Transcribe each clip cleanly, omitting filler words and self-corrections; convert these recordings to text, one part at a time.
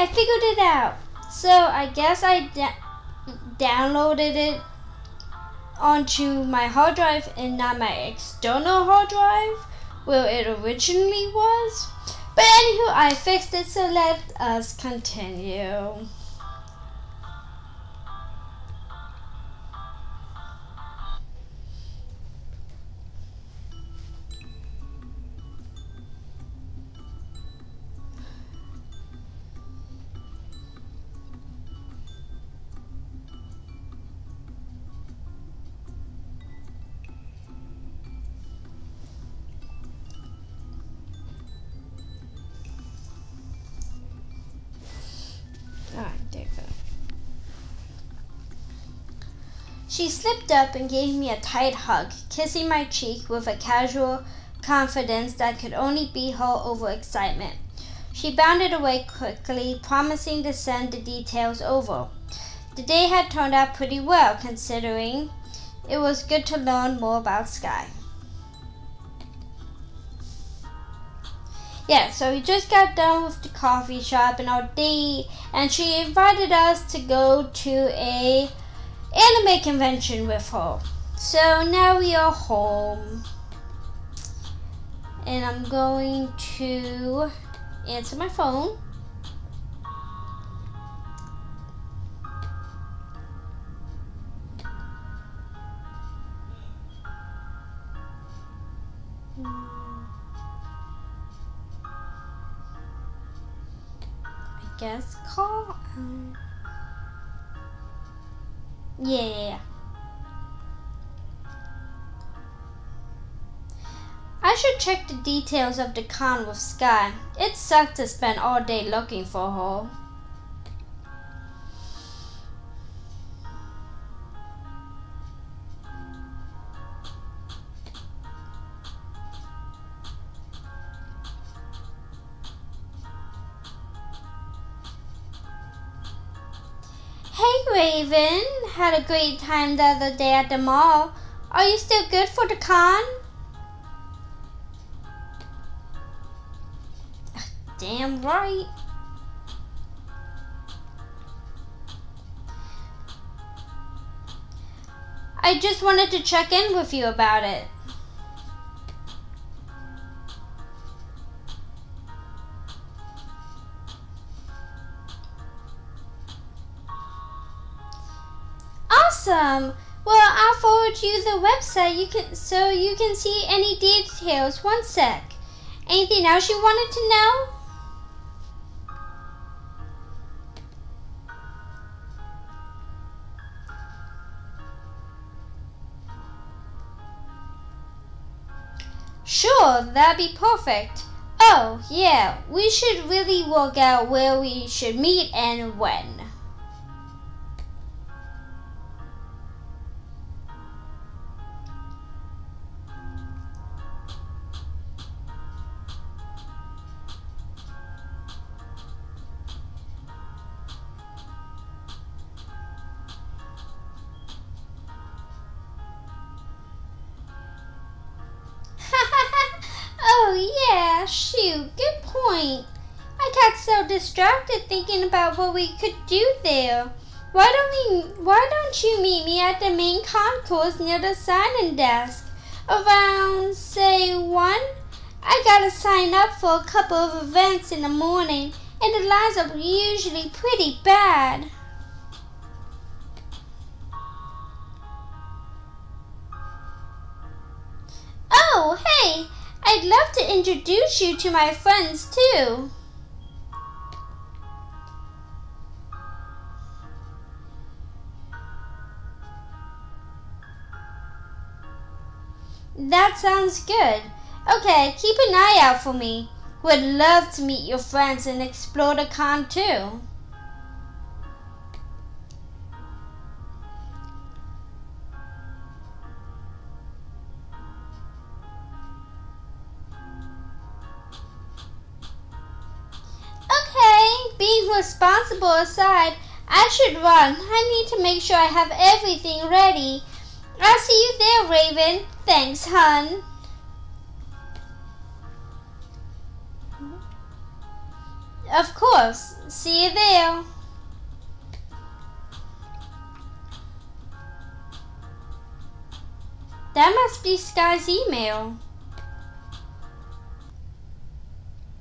I figured it out. So I guess I downloaded it onto my hard drive and not my external hard drive where it originally was. But anywho, I fixed it, so let us continue. She slipped up and gave me a tight hug, kissing my cheek with a casual confidence that could only be her overexcitement. She bounded away quickly, promising to send the details over. The day had turned out pretty well, considering it was good to learn more about Sky. Yeah, so we just got done with the coffee shop and our date, and she invited us to go to a anime convention with her. So now we are home. And I'm going to answer my phone. I guess call. Yeah. I should check the details of the con with Sky. It sucked to spend all day looking for her. Hey Raven, had a great time the other day at the mall. Are you still good for the con? Damn right. I just wanted to check in with you about it. Awesome. Well, I'll forward you the website so you can see any details. One sec. Anything else you wanted to know? Sure, that'd be perfect. Oh, yeah, we should really work out where we should meet and when. Oh yeah, shoot, good point. I got so distracted thinking about what we could do there. Why don't you meet me at the main concourse near the sign-in desk? Around, say, 1? I gotta sign up for a couple of events in the morning, and the lines are usually pretty bad. Oh, hey! I'd love to introduce you to my friends, too. That sounds good. Okay, keep an eye out for me. Would love to meet your friends and explore the con, too. Being responsible aside, I should run. I need to make sure I have everything ready. I'll see you there, Raven. Thanks, hun. Of course. See you there. That must be Sky's email.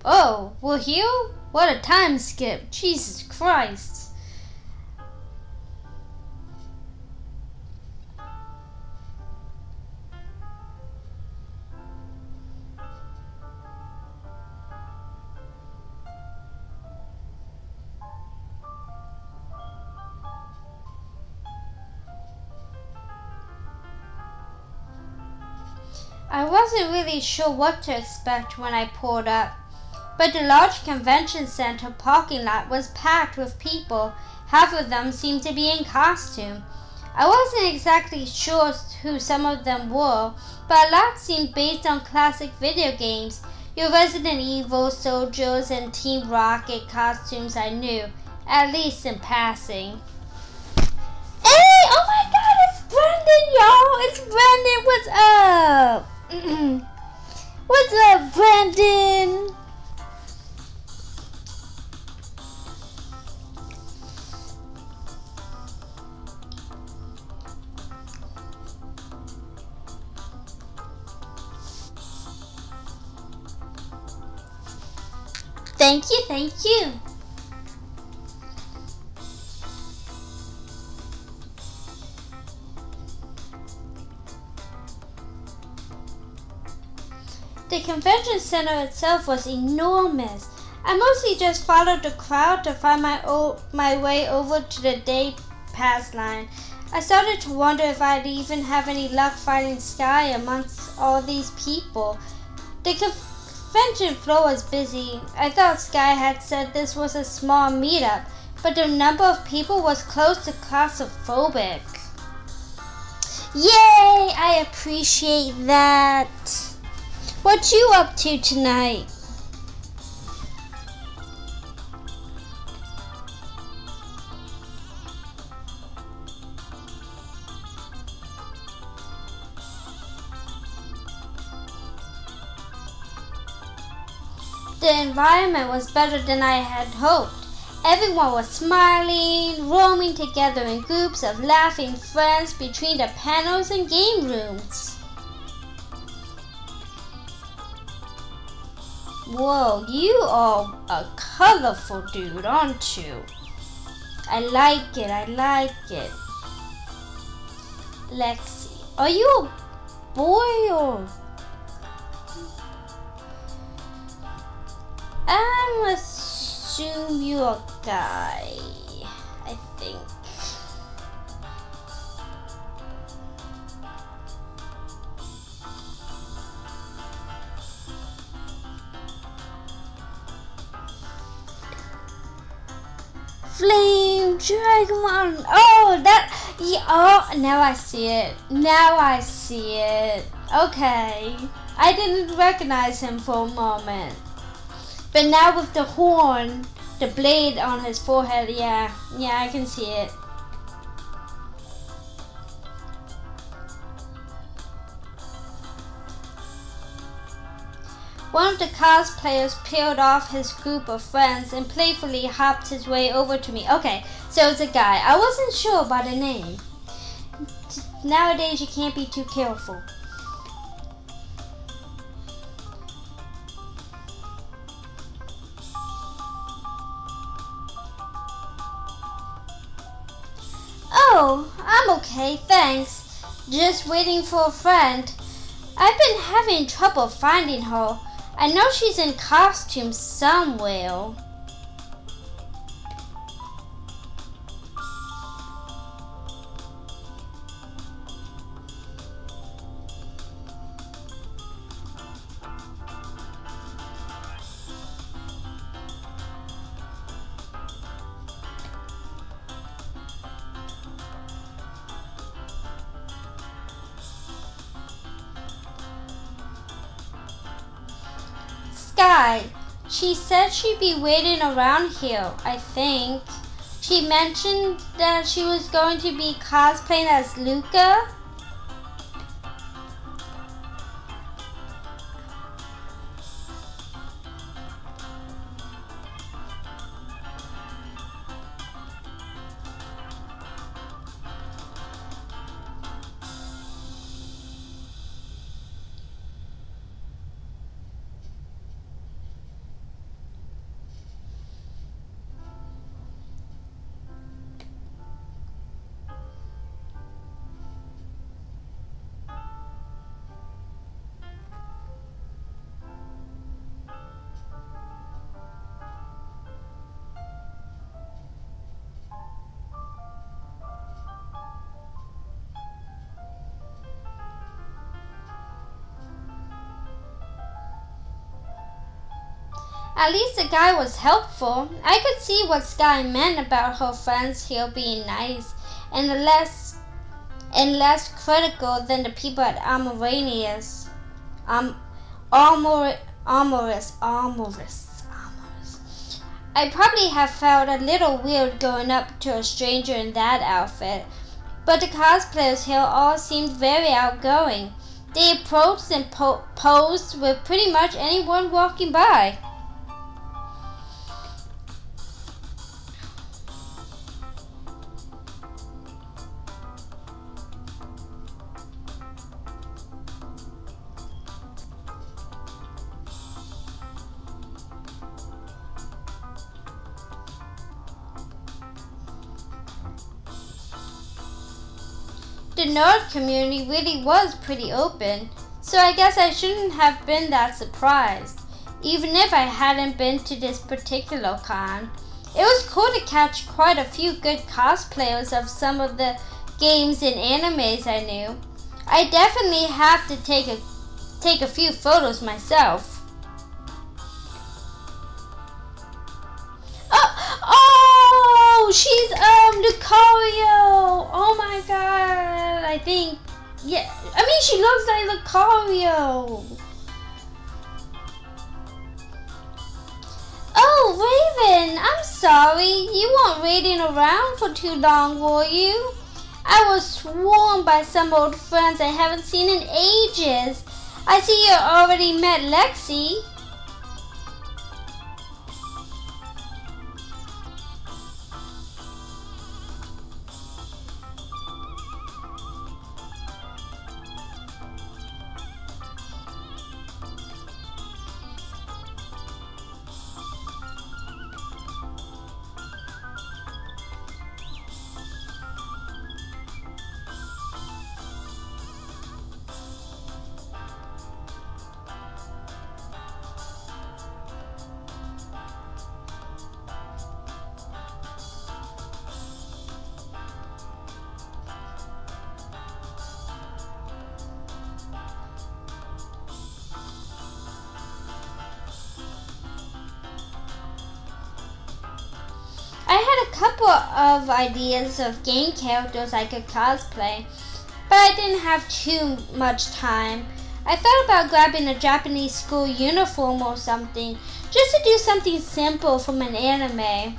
Oh, we're here? What a time skip. Jesus Christ. I wasn't really sure what to expect when I pulled up, but the large convention center parking lot was packed with people. Half of them seemed to be in costume. I wasn't exactly sure who some of them were, but a lot seemed based on classic video games. Your Resident Evil soldiers and Team Rocket costumes I knew, at least in passing. Hey! Oh my god, it's Brendan, y'all! It's Brendan! What's up? What's up, Brendan? Thank you, thank you. The convention center itself was enormous. I mostly just followed the crowd to find my way over to the day pass line. I started to wonder if I'd even have any luck finding Sky amongst all these people. The convention floor was busy. I thought Sky had said this was a small meetup, but the number of people was close to claustrophobic. Yay! I appreciate that. What you up to tonight? The environment was better than I had hoped. Everyone was smiling, roaming together in groups of laughing friends between the panels and game rooms. Whoa, you are a colorful dude, aren't you? I like it, I like it. Lexi, are you a boy or... I'm assume you're a guy, I think. Flame Dragon. Oh, that. Yeah, oh, now I see it. Now I see it. Okay. I didn't recognize him for a moment. But now with the horn, the blade on his forehead, yeah, I can see it. One of the cosplayers peeled off his group of friends and playfully hopped his way over to me. Okay, so it's a guy. I wasn't sure about the name. Nowadays, you can't be too careful. Oh, I'm okay, thanks. Just waiting for a friend. I've been having trouble finding her. I know she's in costume somewhere. Sky. She said she'd be waiting around here, I think. She mentioned that she was going to be cosplaying as Luca. At least the guy was helpful. I could see what Sky meant about her friends here being nice and less critical than the people at Amorous. Amorous. I probably have felt a little weird going up to a stranger in that outfit, but the cosplayers here all seemed very outgoing. They approached and posed with pretty much anyone walking by. The nerd community really was pretty open, so I guess I shouldn't have been that surprised, even if I hadn't been to this particular con. It was cool to catch quite a few good cosplayers of some of the games and animes I knew. I definitely have to take a few photos myself. Oh, she's Lucario! Oh my god! I think, yeah. I mean, she looks like Lucario. Oh, Raven, I'm sorry. You weren't waiting around for too long, were you? I was swarmed by some old friends I haven't seen in ages. I see you already met Lexi. I had a couple of ideas of game characters I could cosplay, but I didn't have too much time. I thought about grabbing a Japanese school uniform or something, just to do something simple from an anime,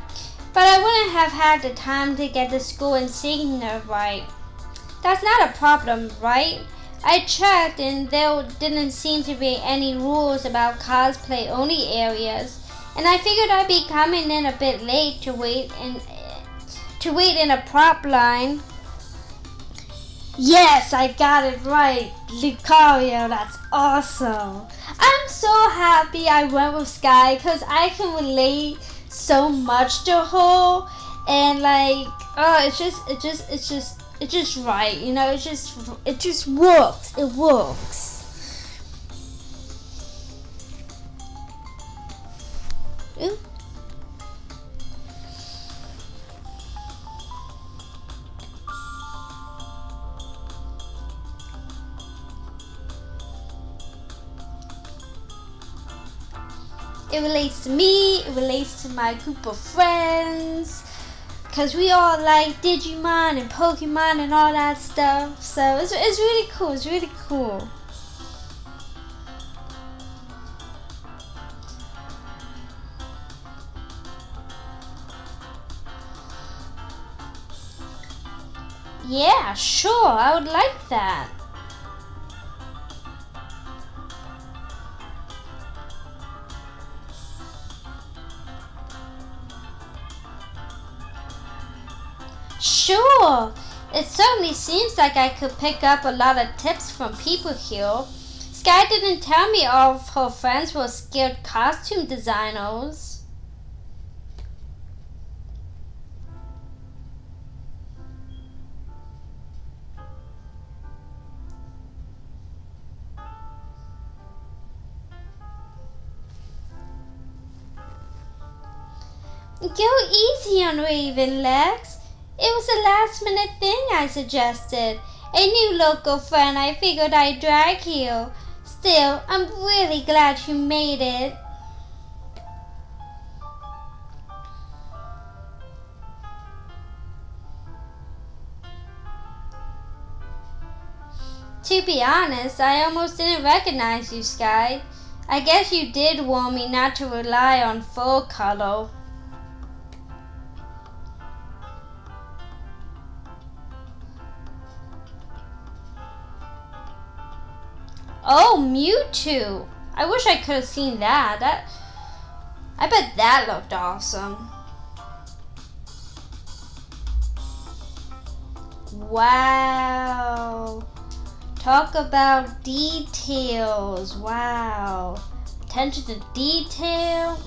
but I wouldn't have had the time to get the school insignia right. That's not a problem, right? I checked and there didn't seem to be any rules about cosplay only areas. And I figured I'd be coming in a bit late to wait in a prop line. Yes, I got it right. Lucario, that's awesome. I'm so happy I went with Sky because I can relate so much to her, and like, it's just right, you know, it just works. It works. Ooh. It relates to me, it relates to my group of friends, because we all like Digimon and Pokemon and all that stuff, so it's really cool, it's really cool. Yeah, sure, I would like that. Sure, it certainly seems like I could pick up a lot of tips from people here. Sky didn't tell me all of her friends were skilled costume designers. Go easy on Raven, Lex. It was a last-minute thing I suggested. A new local friend I figured I'd drag here. Still, I'm really glad you made it. to be honest, I almost didn't recognize you, Sky. I guess you did warn me not to rely on full color. Oh, Mewtwo! I wish I could have seen that. I bet that looked awesome. Wow. Talk about details. Wow. Attention to detail.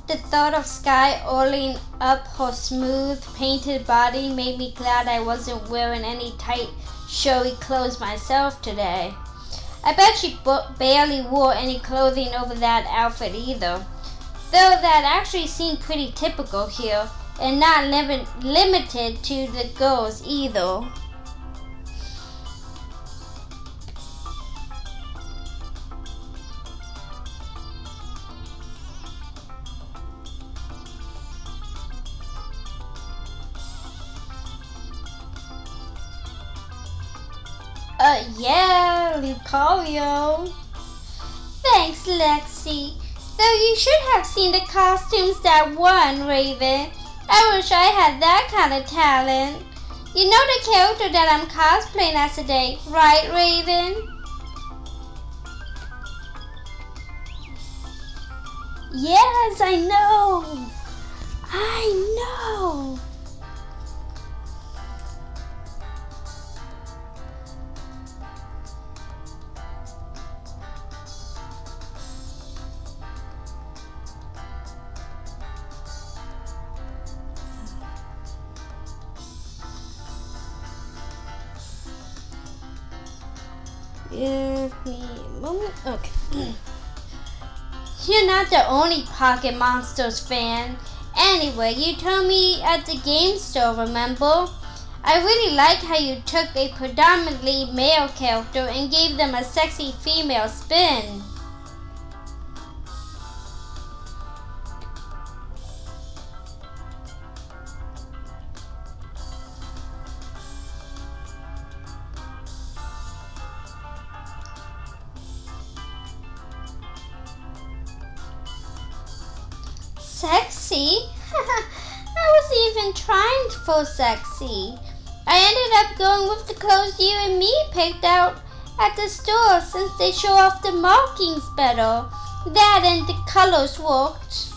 The thought of Sky oiling up her smooth, painted body made me glad I wasn't wearing any tight, showy clothes myself today. I bet she barely wore any clothing over that outfit either, though that actually seemed pretty typical here, and not limited to the girls either. Yeah, Lucario. Thanks, Lexi. Though you should have seen the costumes that won, Raven. I wish I had that kind of talent. You know the character that I'm cosplaying as today, right, Raven? Yes, I know. I know. Give me a moment. Okay. You're not the only Pocket Monsters fan. Anyway, you told me at the game store, remember? I really like how you took a predominantly male character and gave them a sexy female spin. Sexy? I wasn't even trying for sexy. I ended up going with the clothes you and me picked out at the store since they show off the markings better. That and the colors worked.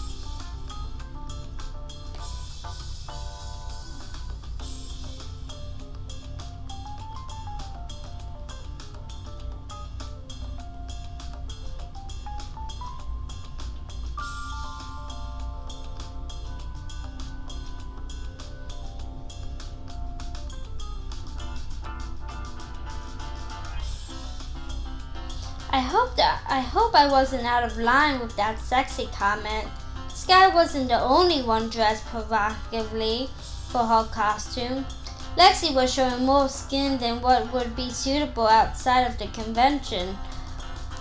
I hope I wasn't out of line with that sexy comment. Sky wasn't the only one dressed provocatively for her costume. Lexi was showing more skin than what would be suitable outside of the convention.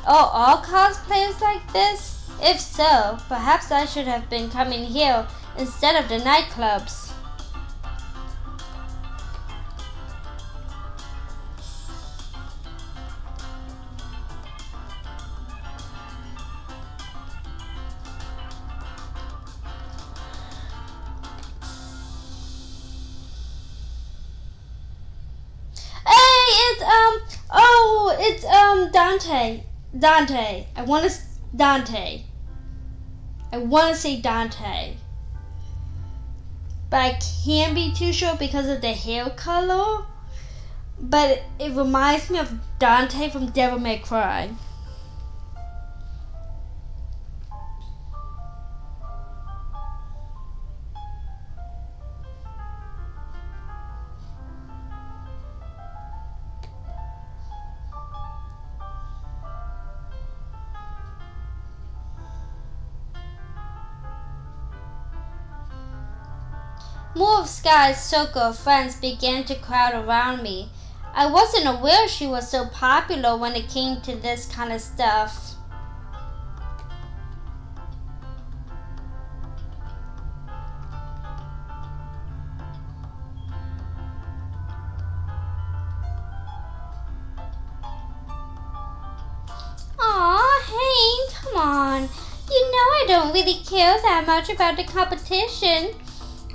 Are all cosplayers like this? If so, perhaps I should have been coming here instead of the nightclubs. It's Dante. Dante. I want to say Dante. But I can't be too sure because of the hair color. But it reminds me of Dante from Devil May Cry. More of Sky's circle of friends began to crowd around me. I wasn't aware she was so popular when it came to this kind of stuff. Aw, Hank, come on. You know I don't really care that much about the competition.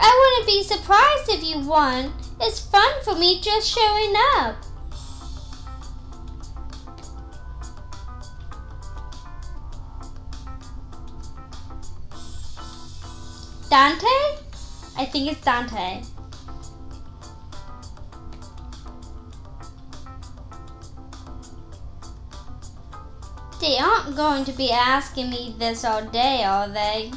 I wouldn't be surprised if you won. It's fun for me just showing up. Dante? I think it's Dante. They aren't going to be asking me this all day, are they?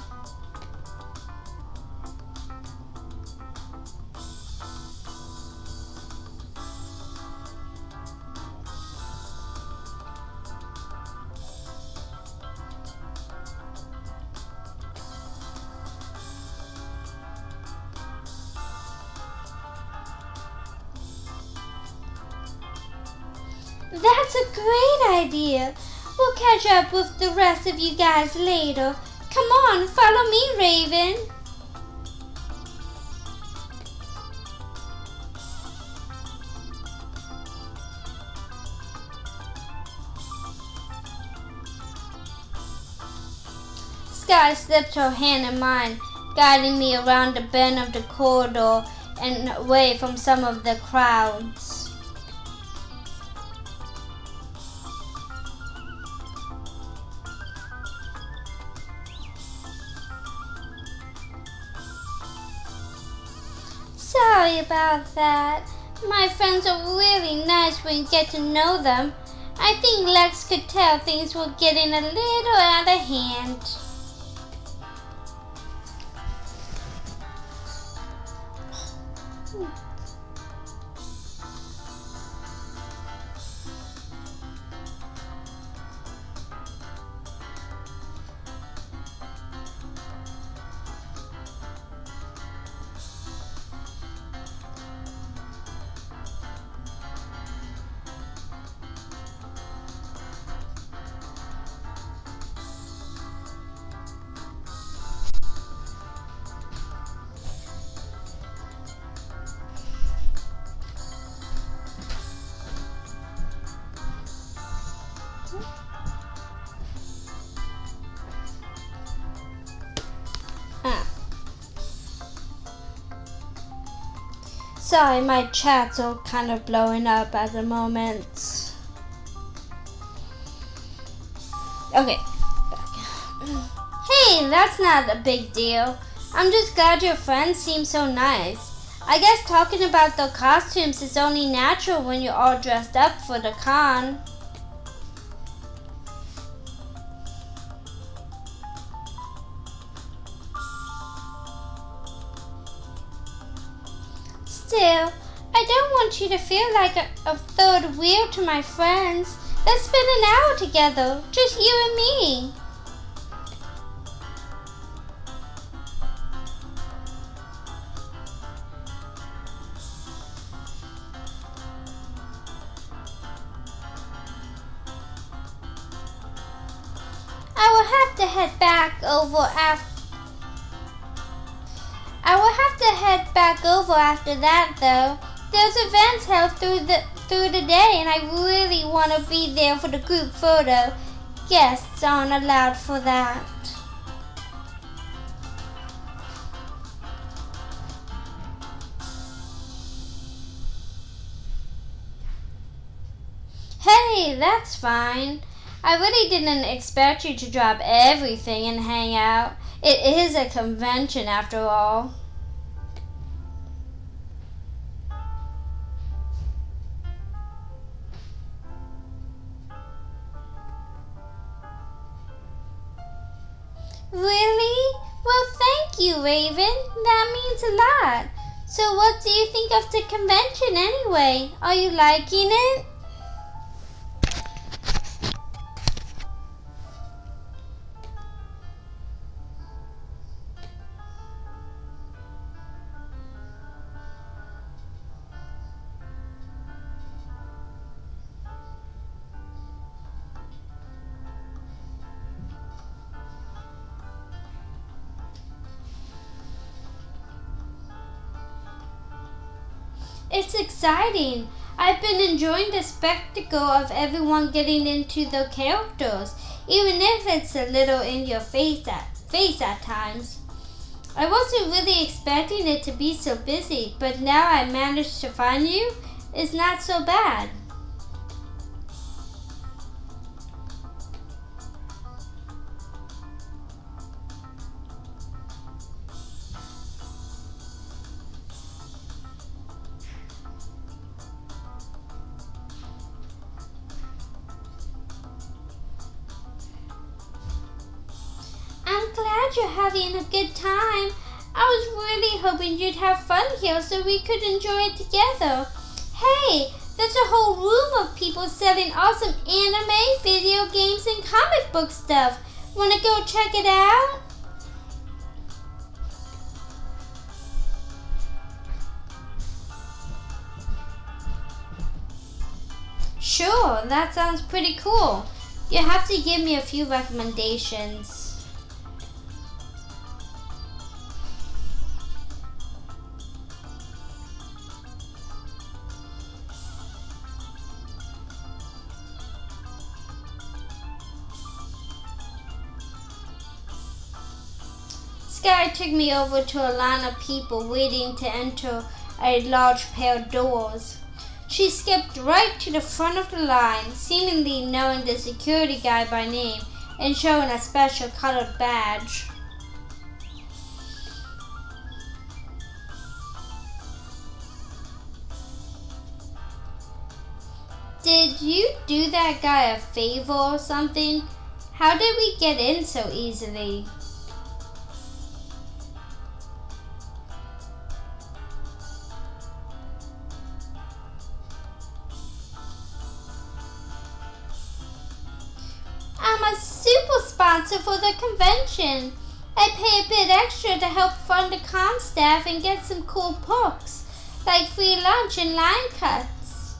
That's a great idea. We'll catch up with the rest of you guys later. Come on, follow me, Raven. Sky slipped her hand in mine, guiding me around the bend of the corridor and away from some of the crowds. Sorry about that. My friends are really nice when you get to know them. I think Lex could tell things were getting a little out of hand. Sorry, my chat's all kind of blowing up at the moment. Okay. Hey, that's not a big deal. I'm just glad your friends seem so nice. I guess talking about the costumes is only natural when you're all dressed up for the con. Still, I don't want you to feel like a third wheel to my friends. Let's spend an hour together, just you and me. I will have to head back over after that, though. There's events held through the day, and I really want to be there for the group photo. Guests aren't allowed for that. Hey, that's fine. I really didn't expect you to drop everything and hang out. It is a convention after all. Really? Well, thank you, Raven. That means a lot. So what do you think of the convention anyway? Are you liking it? It's exciting. I've been enjoying the spectacle of everyone getting into the characters, even if it's a little in your face at times. I wasn't really expecting it to be so busy, but now I managed to find you, it's not so bad. I'm glad you're having a good time. I was really hoping you'd have fun here so we could enjoy it together. Hey, there's a whole room of people selling awesome anime, video games, and comic book stuff. Wanna go check it out? Sure, that sounds pretty cool. You have to give me a few recommendations. Sky took me over to a line of people waiting to enter a large pair of doors. She skipped right to the front of the line, seemingly knowing the security guy by name and showing a special colored badge. Did you do that guy a favor or something? How did we get in so easily? I'm a super sponsor for the convention. I pay a bit extra to help fund the con staff and get some cool perks, like free lunch and line cuts.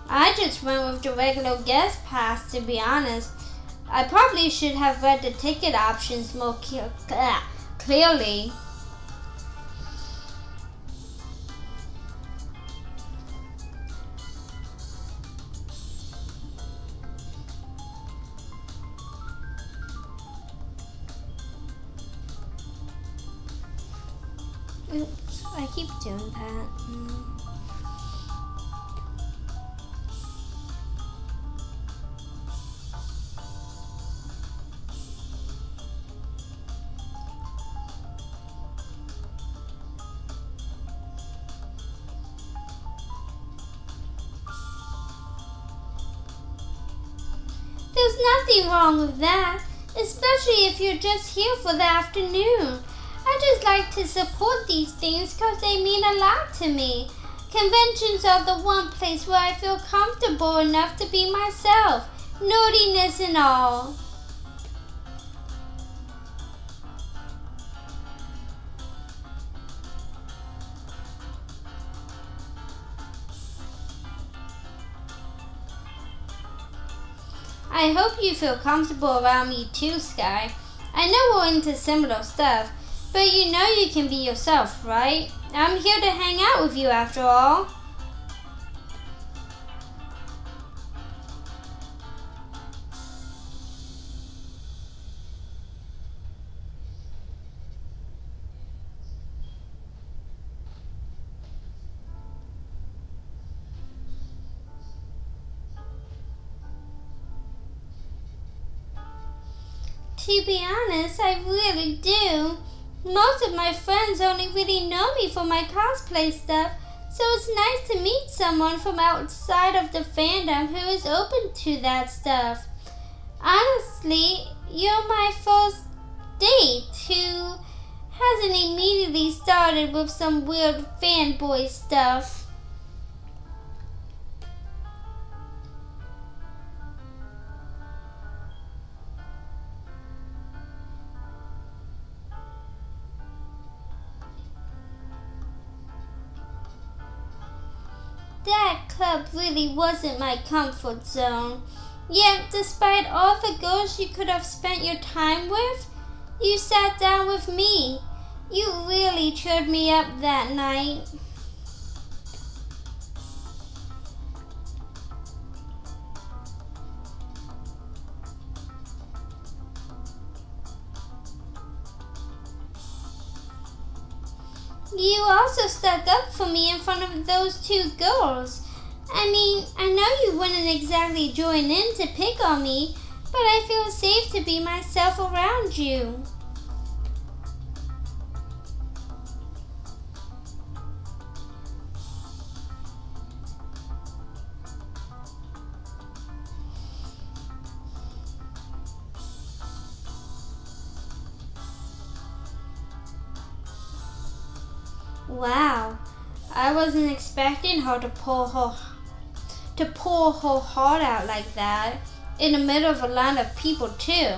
I just went with the regular guest pass, to be honest. I probably should have read the ticket options more clearly. Oops, I keep doing that. There's nothing wrong with that, especially if you're just here for the afternoon. I just like to support these things because they mean a lot to me. Conventions are the one place where I feel comfortable enough to be myself, nerdiness and all. I hope you feel comfortable around me too, Sky. I know we're into similar stuff, but you know you can be yourself, right? I'm here to hang out with you after all. To be honest, I really do. Most of my friends only really know me for my cosplay stuff, so it's nice to meet someone from outside of the fandom who is open to that stuff. Honestly, you're my first date who hasn't immediately started with some weird fanboy stuff. That club really wasn't my comfort zone. Yet, despite all the girls you could have spent your time with, you sat down with me. You really cheered me up that night. You also stuck up for me in front of those two girls. I mean, I know you wouldn't exactly join in to pick on me, but I feel safe to be myself around you. Wow, I wasn't expecting her to pour her heart out like that, in the middle of a line of people too.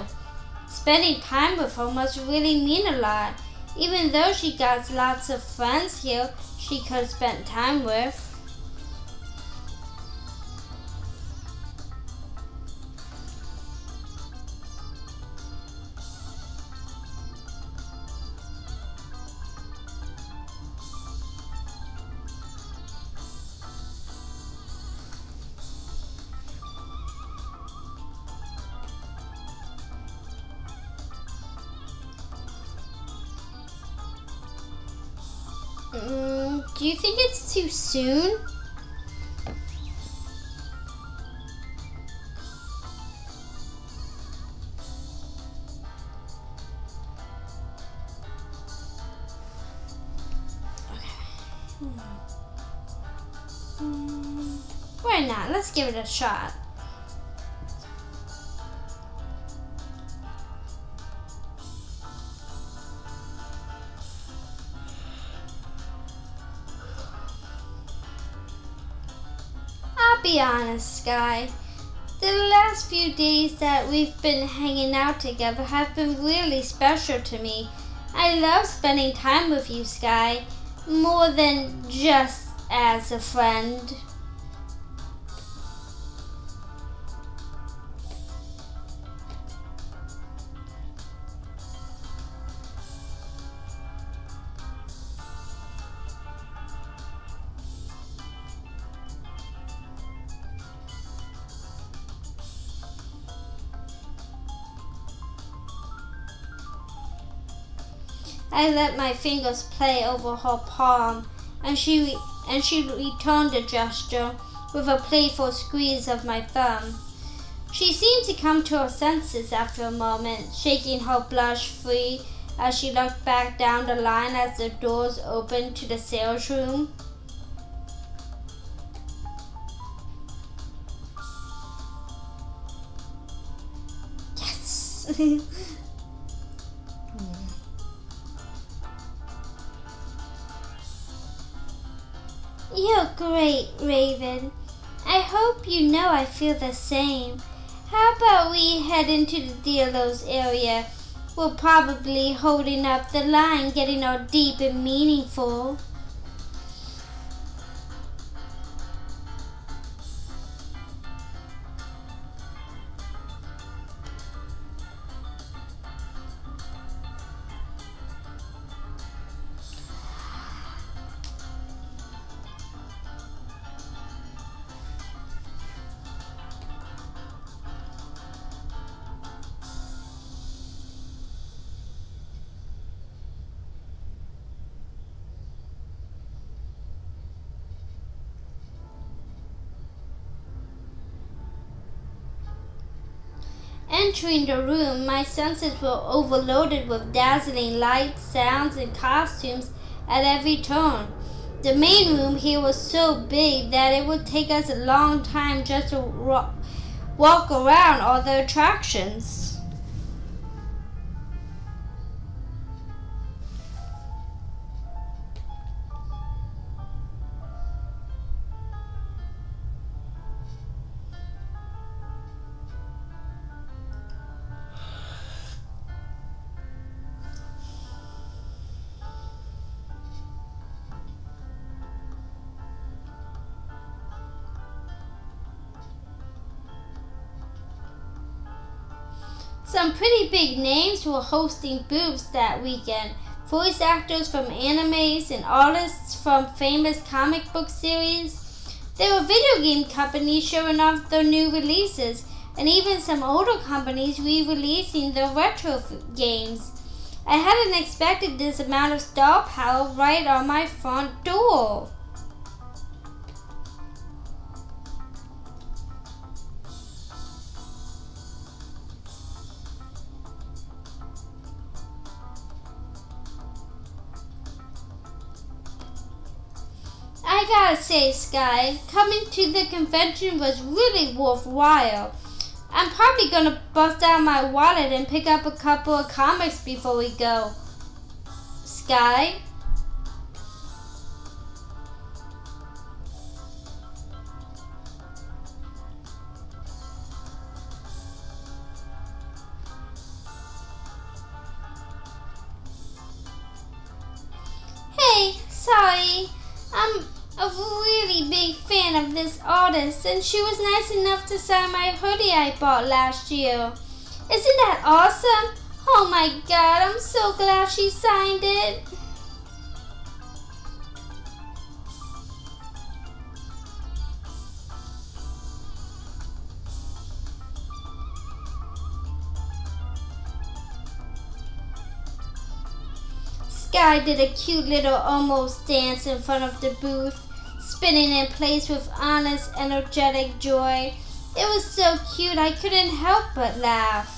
Spending time with her must really mean a lot, even though she got lots of friends here she could spend time with. Do you think it's too soon? Why not? Let's give it a shot. I'll be honest, Sky. The last few days that we've been hanging out together have been really special to me. I love spending time with you, Sky, more than just as a friend. I let my fingers play over her palm, and she returned the gesture with a playful squeeze of my thumb. She seemed to come to her senses after a moment, shaking her blush free as she looked back down the line as the doors opened to the sales room. Yes! You're great, Raven. I hope you know I feel the same. How about we head into the dealer's area? We're probably holding up the line, getting all deep and meaningful. Entering the room, my senses were overloaded with dazzling lights, sounds, and costumes at every turn. The main room here was so big that it would take us a long time just to walk around all the attractions. Some pretty big names were hosting booths that weekend. Voice actors from animes and artists from famous comic book series. There were video game companies showing off their new releases, and even some older companies re-releasing their retro games. I hadn't expected this amount of star power right on my front door. I gotta say, Sky, coming to the convention was really worthwhile. I'm probably gonna bust out my wallet and pick up a couple of comics before we go. Sky? Hey, sorry. I'm a really big fan of this artist, and she was nice enough to sign my hoodie I bought last year. Isn't that awesome? Oh my god, I'm so glad she signed it. Sky did a cute little almost dance in front of the booth, spinning in place with honest, energetic joy. It was so cute I couldn't help but laugh.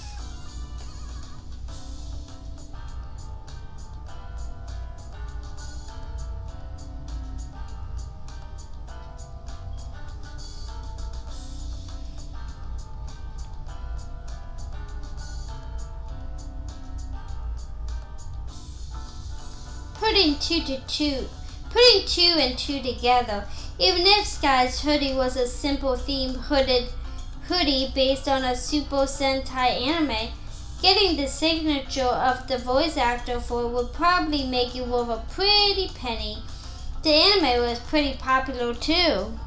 Putting two and two together. Even if Sky's hoodie was a simple theme hoodie based on a Super Sentai anime, getting the signature of the voice actor for it would probably make it worth a pretty penny. The anime was pretty popular too.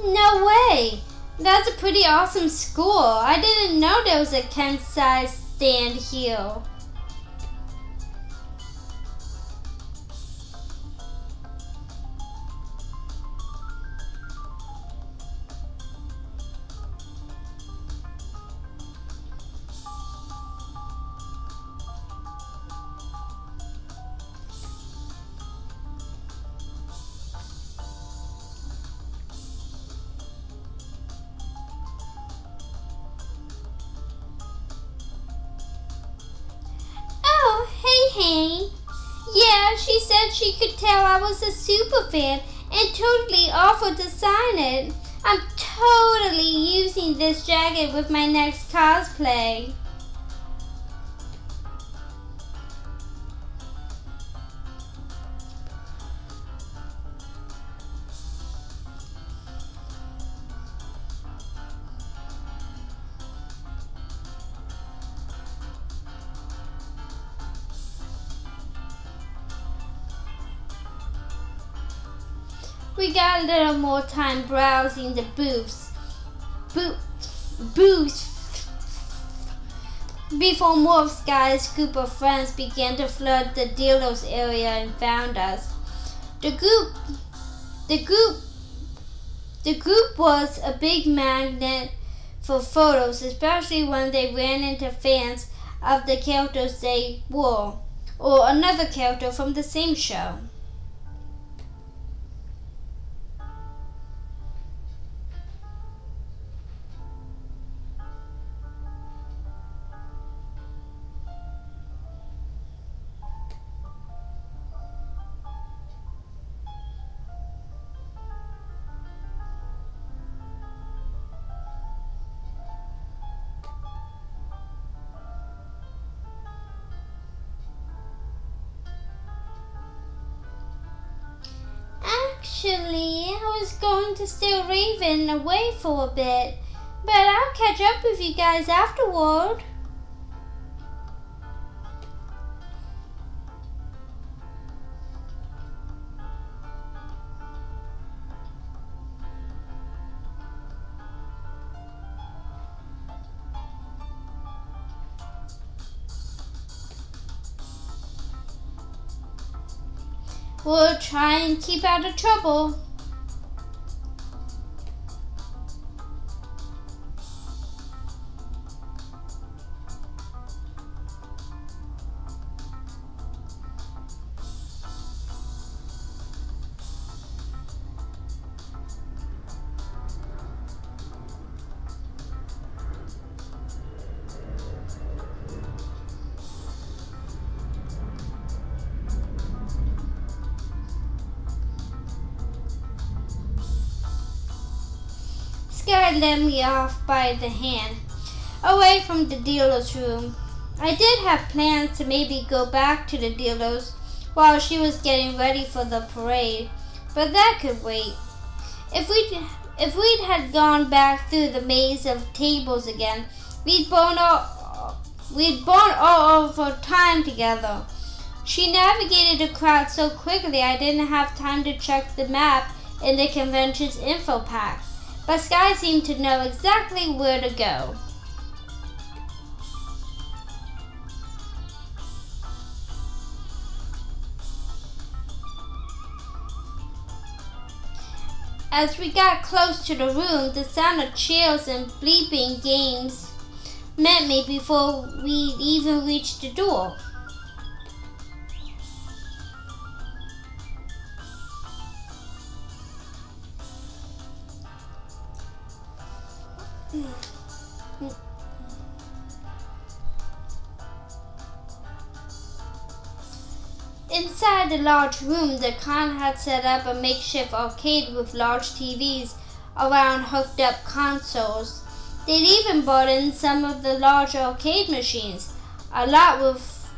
No way! That's a pretty awesome school. I didn't know there was a Kansai stand here. Hey. Yeah, she said she could tell I was a super fan and totally offered to sign it. I'm totally using this jacket with my next cosplay. We got a little more time browsing the booths before more of Sky's group of friends began to flood the dealers area and found us. The group was a big magnet for photos, especially when they ran into fans of the characters they were, or another character from the same show. Actually, I was going to stay Raven away for a bit, but I'll catch up with you guys afterward. We'll try and keep out of trouble. Sky led me off by the hand, away from the dealer's room. I did have plans to maybe go back to the dealer's while she was getting ready for the parade, but that could wait. If we'd had gone back through the maze of tables again, we'd burn all of our time together. She navigated the crowd so quickly I didn't have time to check the map in the convention's info pack. But Sky seemed to know exactly where to go. As we got close to the room, the sound of cheers and bleeping games met me before we'd even reached the door. Inside the large room, the con had set up a makeshift arcade with large TVs around hooked up consoles. They'd even brought in some of the large arcade machines, a lot with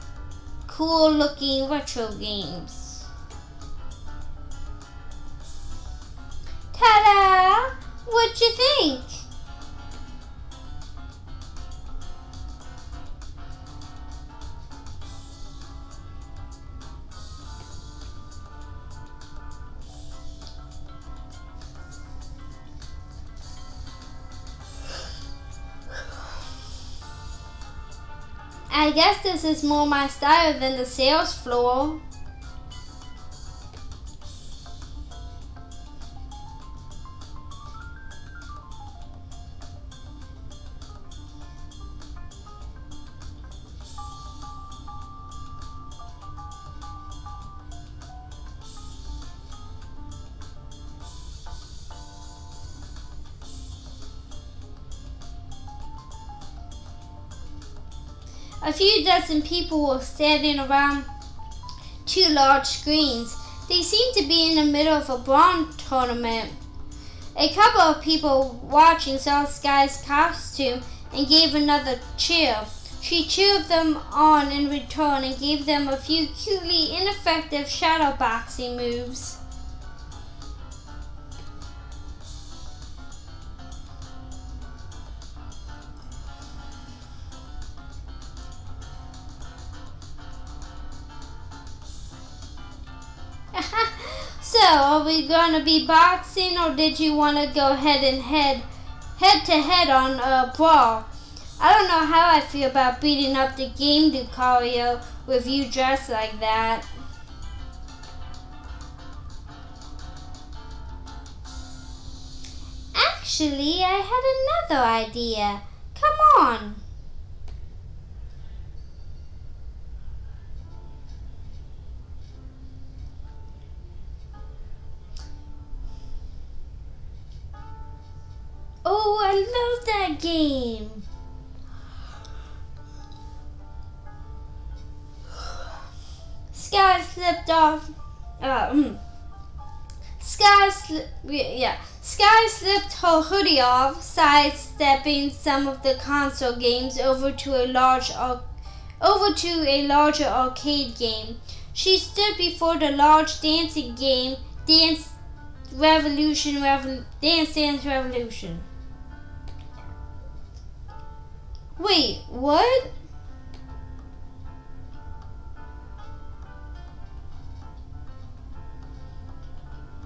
cool looking retro games. Ta-da! What'd you think? I guess this is more my style than the sales floor. A few dozen people were standing around two large screens. They seemed to be in the middle of a brawn tournament. A couple of people watching saw Sky's costume and gave another cheer. She cheered them on in return and gave them a few cutely ineffective shadowboxing moves. So, are we gonna be boxing, or did you want to go head to head on a brawl? I don't know how I feel about beating up the game Lucario with you dressed like that. Actually, I had another idea. Come on. Oh, I love that game. Sky slipped off. Sky slipped her hoodie off, sidestepping some of the console games over to a larger arcade game. She stood before the large dancing game, Dance Dance Revolution. Wait, what?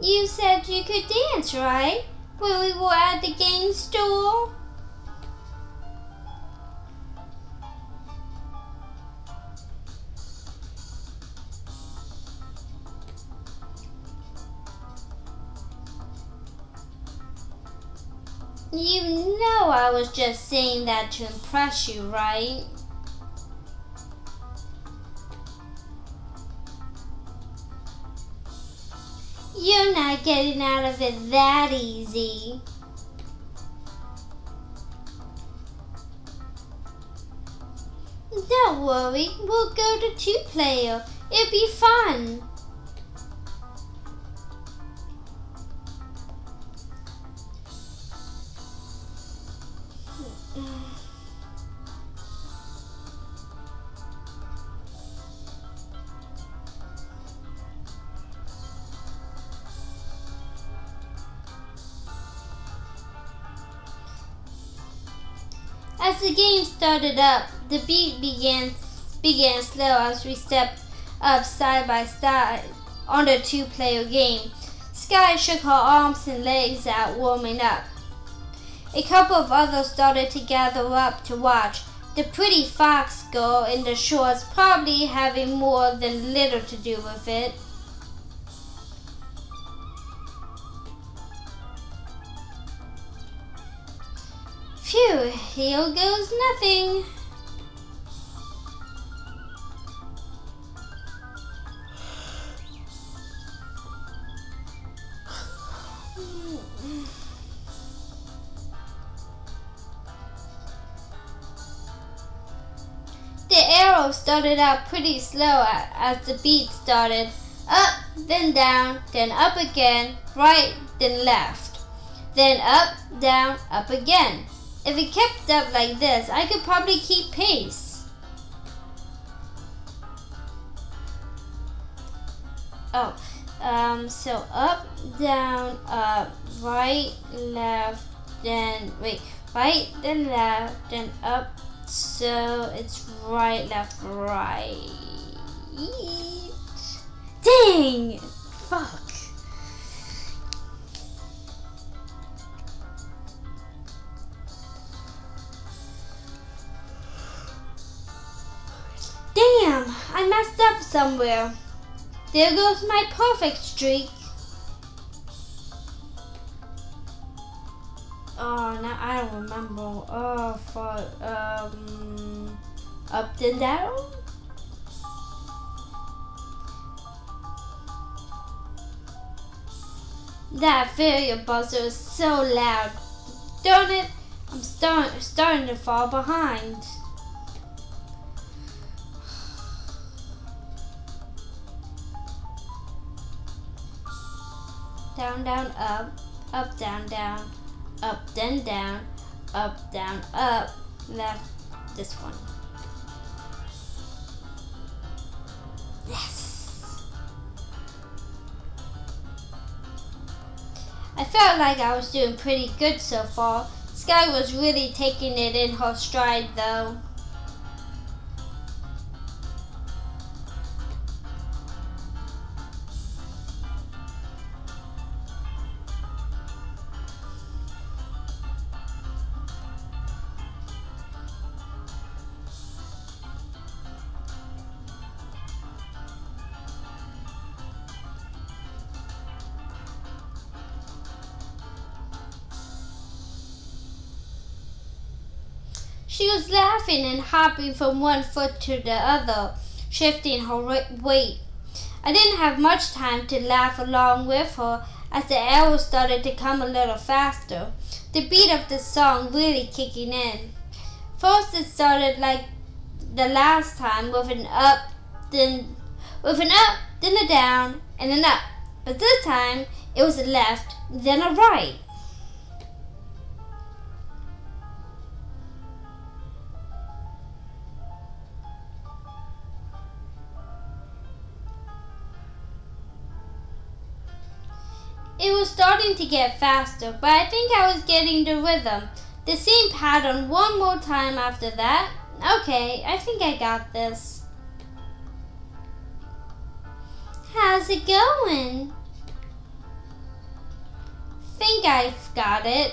You said you could dance, right? When we were at the game store? You know I was just saying that to impress you, right? You're not getting out of it that easy. Don't worry, we'll go to 2-player. It'll be fun. As the game started up, the beat began slow as we stepped up side by side on the 2-player game. Sky shook her arms and legs out, warming up. A couple of others started to gather up to watch. The pretty fox girl in the shorts probably having more than little to do with it. Phew, here goes nothing. The arrow started out pretty slow as the beat started. Up, then down, then up again, right, then left. Then up, down, up again. If it kept up like this, I could probably keep pace. Oh, so up, down, up, right, left, then, right, then left, then up, so it's right, left, right. Dang! Fuck. Damn, I messed up somewhere. There goes my perfect streak. Oh, now I don't remember. Oh, fuck. Up and down? That failure buzzer is so loud. Darn it, I'm starting to fall behind. Down, down, up, down, down, up, then down, up, down, up, left, this one. Yes! I felt like I was doing pretty good so far. Sky was really taking it in her stride though. She was laughing and hopping from one foot to the other, shifting her weight. I didn't have much time to laugh along with her as the arrows started to come a little faster, the beat of the song really kicking in. First it started like the last time with an up, then a down, and an up. But this time it was a left, then a right. It was starting to get faster, but I think I was getting the rhythm. The same pattern one more time after that. Okay, I think I got this. How's it going? Think I've got it.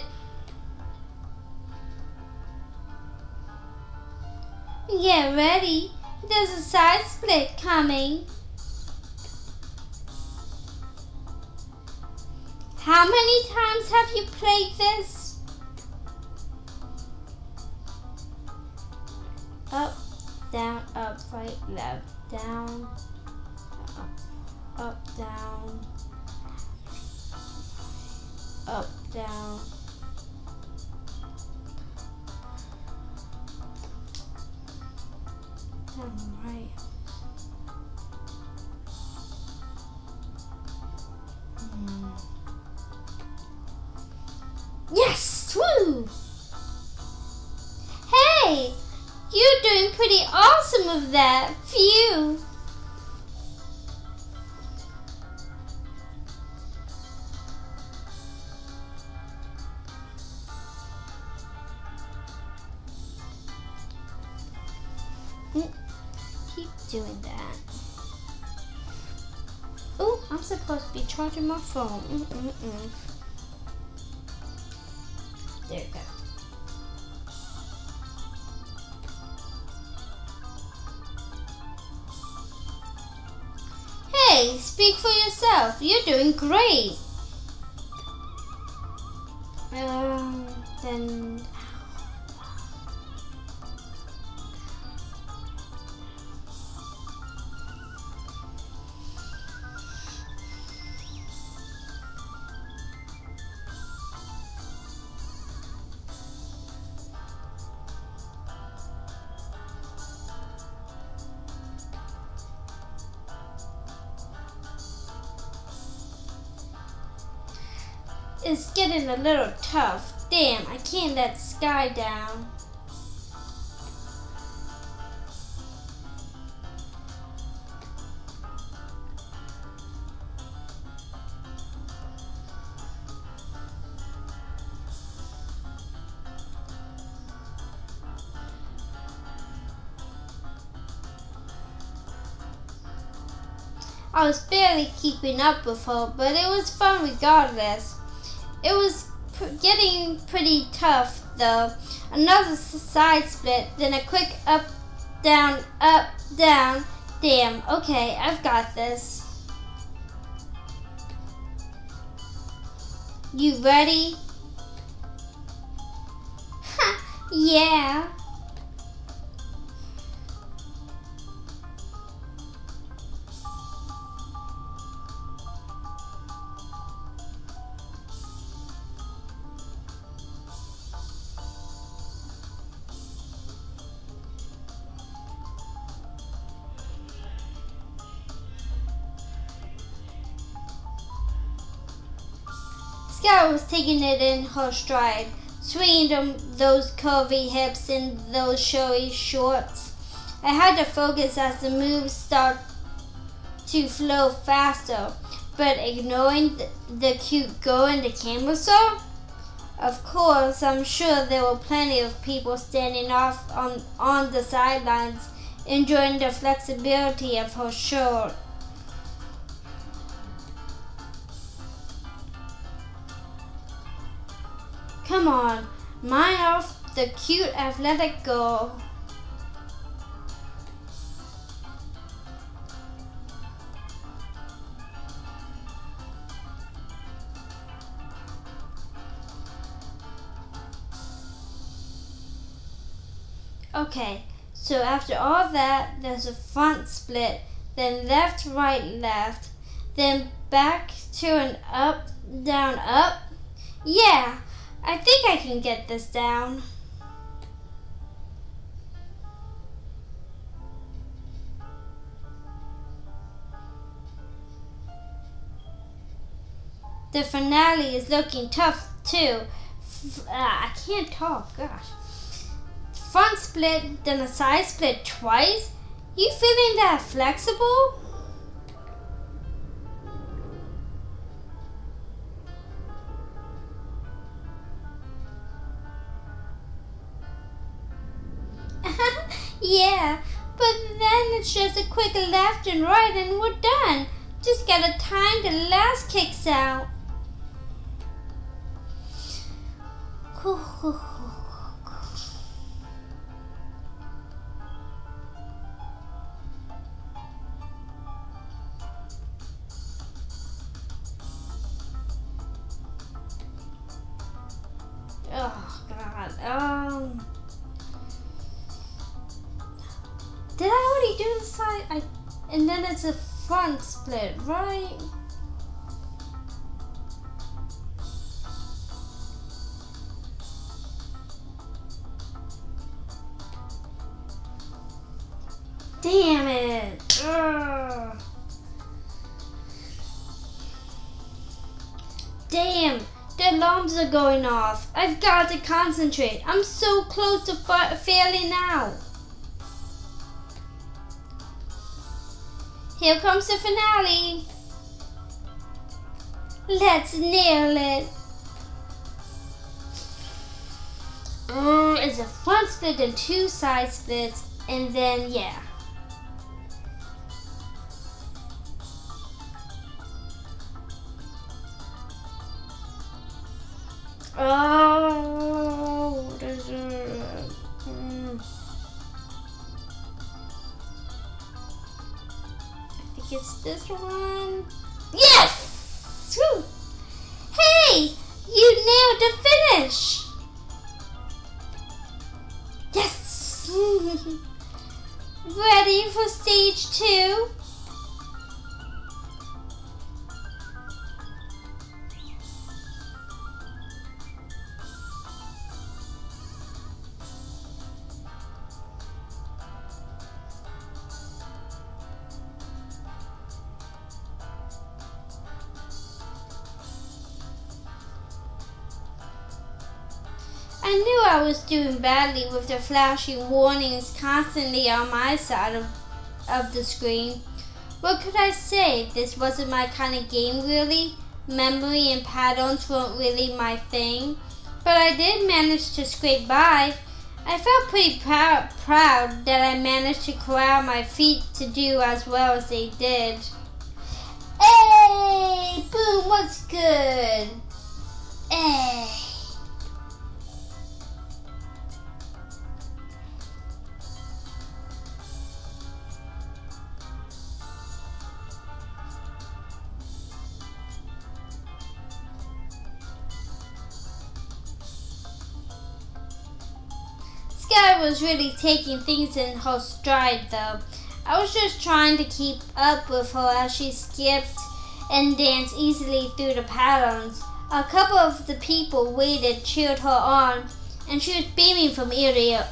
Get ready. There's a side split coming. How many times have you played this? down, up, right, left, down, up, down, up, down. Down, right. Yes! Woo! Hey! You're doing pretty awesome with that. Phew! Keep doing that. Oh, I'm supposed to be charging my phone. There you go. Hey, speak for yourself. You're doing great. Then... It's getting a little tough. Damn, I can't let Sky down. I was barely keeping up with her, but it was fun regardless. It was getting pretty tough though. Another side split, then a quick up, down, up, down. Damn, okay, I've got this. You ready? Ha, yeah. Sky was taking it in her stride, swinging those curvy hips and those showy shorts. I had to focus as the moves start to flow faster, but ignoring the cute girl in the camera saw. Of course, I'm sure there were plenty of people standing off on the sidelines, enjoying the flexibility of her shirt. Come on, mind off the cute athletic girl. Okay, so after all that, there's a front split, then left, right, left, then back to an up, down, up. Yeah! I think I can get this down. The finale is looking tough too. I can't talk, gosh. Front split, then a side split twice? You feeling that flexible? Yeah, but then it's just a quick left and right and we're done. Just gotta time the last kicks out. Oh God. split, right? Damn it! Ugh. Damn, the alarms are going off. I've got to concentrate. I'm so close to failing now. Here comes the finale. Let's nail it. It's a front split and 2 side splits, and then yeah. Oh, there's I think it's this one. Yes! Woo! Hey, you nailed the finish. Yes! Ready for stage 2? I knew I was doing badly with the flashing warnings constantly on my side of the screen. What could I say? This wasn't my kind of game really. Memory and patterns weren't really my thing. But I did manage to scrape by. I felt pretty proud that I managed to corral my feet to do as well as they did. Hey! Boom, what's good? Hey! Sky was really taking things in her stride though. I was just trying to keep up with her as she skipped and danced easily through the patterns. A couple of the people waited, cheered her on, and she was beaming from ear to ear.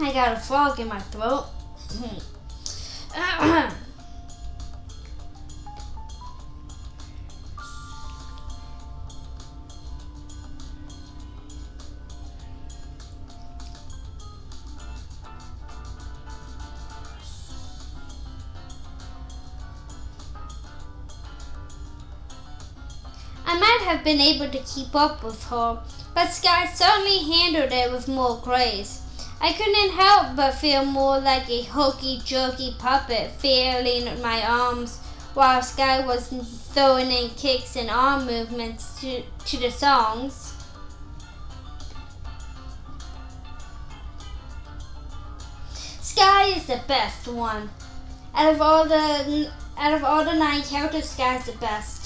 I got a frog in my throat. I might have been able to keep up with her, but Sky certainly handled it with more grace. I couldn't help but feel more like a hokey-jerky puppet flailing my arms while Sky was throwing in kicks and arm movements to the songs. Sky is the best one. Out of all the 9 characters, Sky's the best.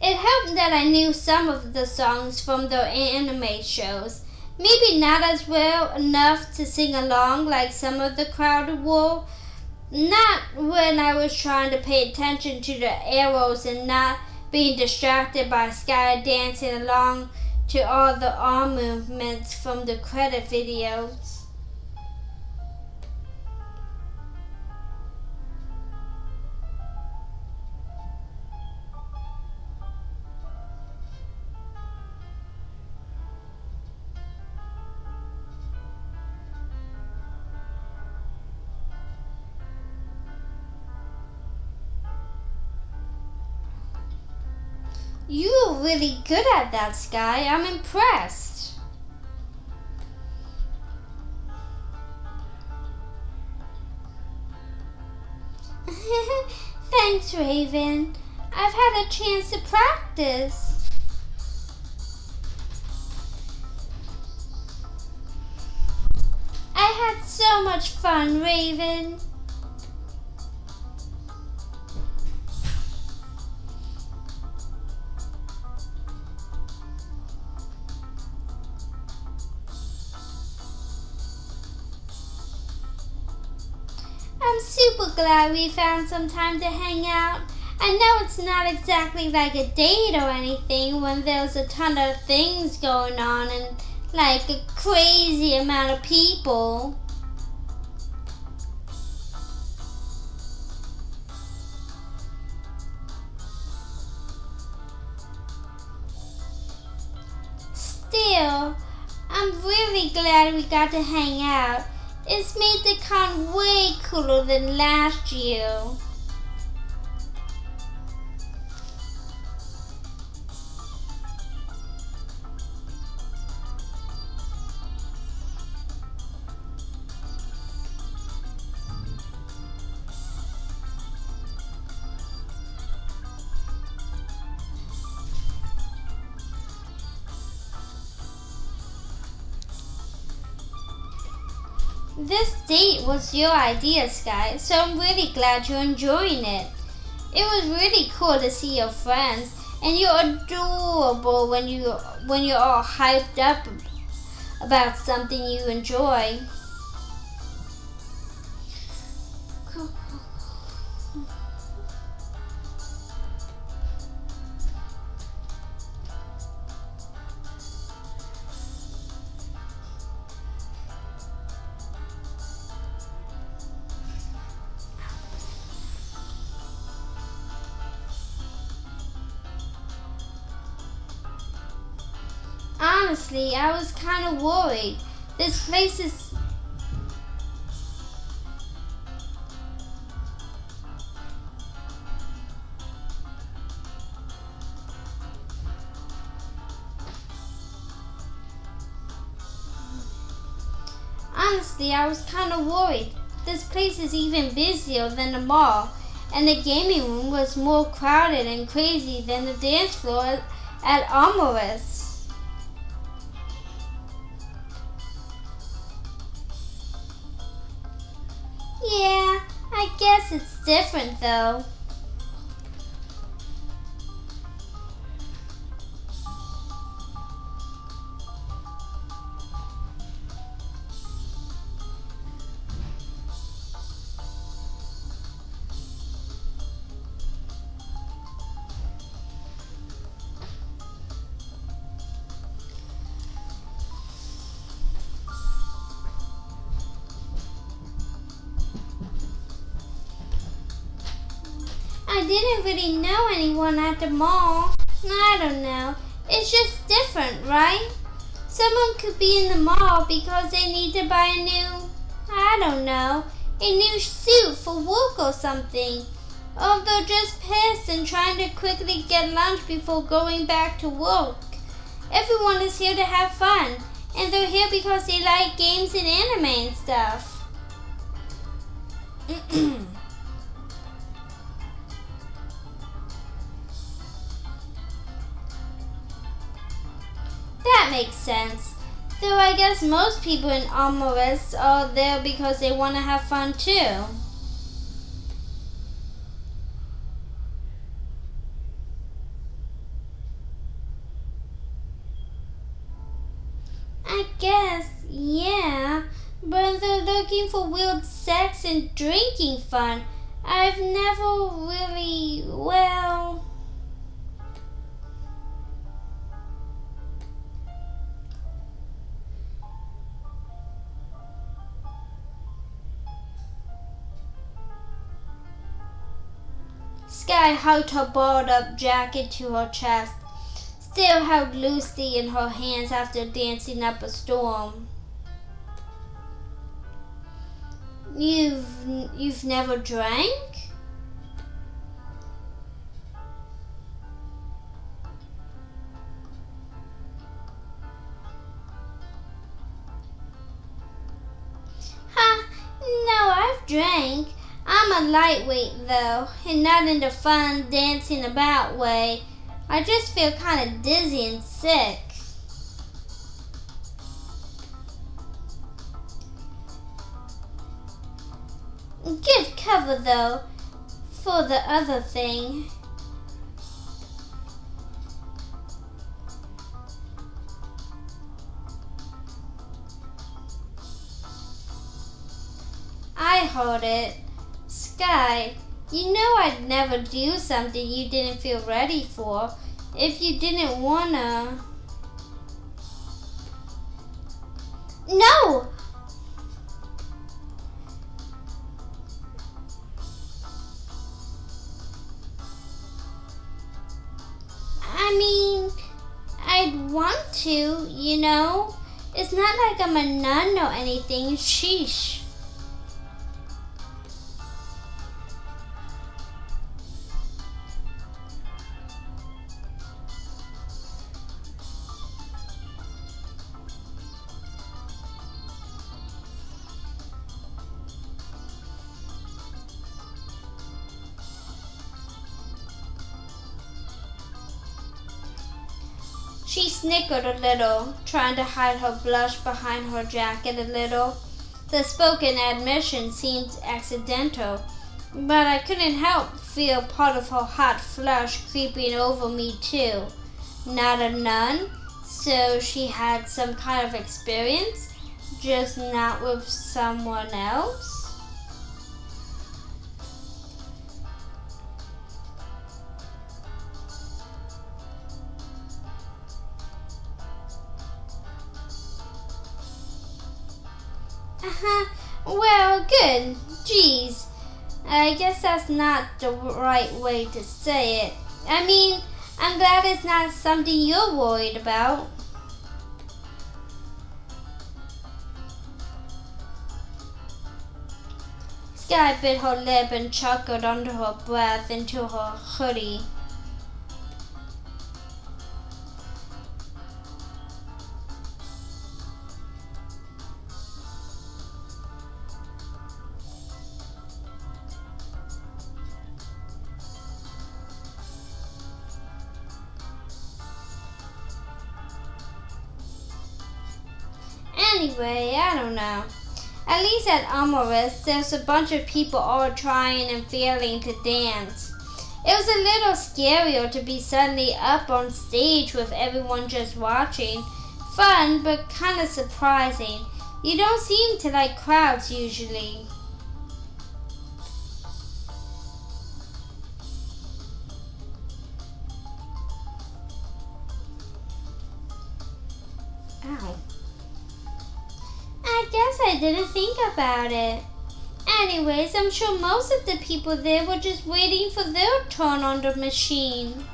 It helped that I knew some of the songs from the anime shows. Maybe not as well enough to sing along like some of the crowd were. Not when I was trying to pay attention to the arrows and not being distracted by Sky dancing along to all the arm movements from the credit videos. You're really good at that, Sky. I'm impressed. Thanks, Raven. I've had a chance to practice. I had so much fun, Raven. super glad we found some time to hang out. I know it's not exactly like a date or anything when there's a ton of things going on and like a crazy amount of people. Still, I'm really glad we got to hang out. It's made the con way cooler than last year. This date was your idea, Sky, so I'm really glad you're enjoying it. It was really cool to see your friends, and you're adorable when you're all hyped up about something you enjoy. Honestly, I was kind of worried. This place is... Honestly, I was kind of worried. This place is even busier than the mall, and the gaming room was more crowded and crazy than the dance floor at Amorous. Yeah, I guess it's different though. I didn't really know anyone at the mall. I don't know. It's just different, right? Someone could be in the mall because they need to buy a new, I don't know, a new suit for work or something. Or they're just pissed and trying to quickly get lunch before going back to work. Everyone is here to have fun, and they're here because they like games and anime and stuff. That makes sense. Though I guess most people in Amorous are there because they want to have fun too. I guess, yeah. But they're looking for weird sex and drinking fun. I've never really, well... Sky hugged her balled-up jacket to her chest, still held loosely in her hands after dancing up a storm. You've never drank? Ha! No, I've drank. I'm a lightweight though, and not in the fun dancing about way. I just feel kind of dizzy and sick. Good cover though, for the other thing. I heard it. Sky, you know I'd never do something you didn't feel ready for if you didn't wanna. No! I mean, I'd want to, you know? It's not like I'm a nun or anything, sheesh. She snickered a little, trying to hide her blush behind her jacket a little. The spoken admission seemed accidental, but I couldn't help feel part of her hot flush creeping over me too. Not a nun, so she had some kind of experience, just not with someone else. Well, good. Geez. I guess that's not the right way to say it. I mean, I'm glad it's not something you're worried about. Sky bit her lip and chuckled under her breath into her hoodie. Anyway, I don't know. At least at Amorous, there's a bunch of people all trying and failing to dance. It was a little scarier to be suddenly up on stage with everyone just watching. Fun, but kind of surprising. You don't seem to like crowds usually. Ow. I guess I didn't think about it. Anyways, I'm sure most of the people there were just waiting for their turn on the machine.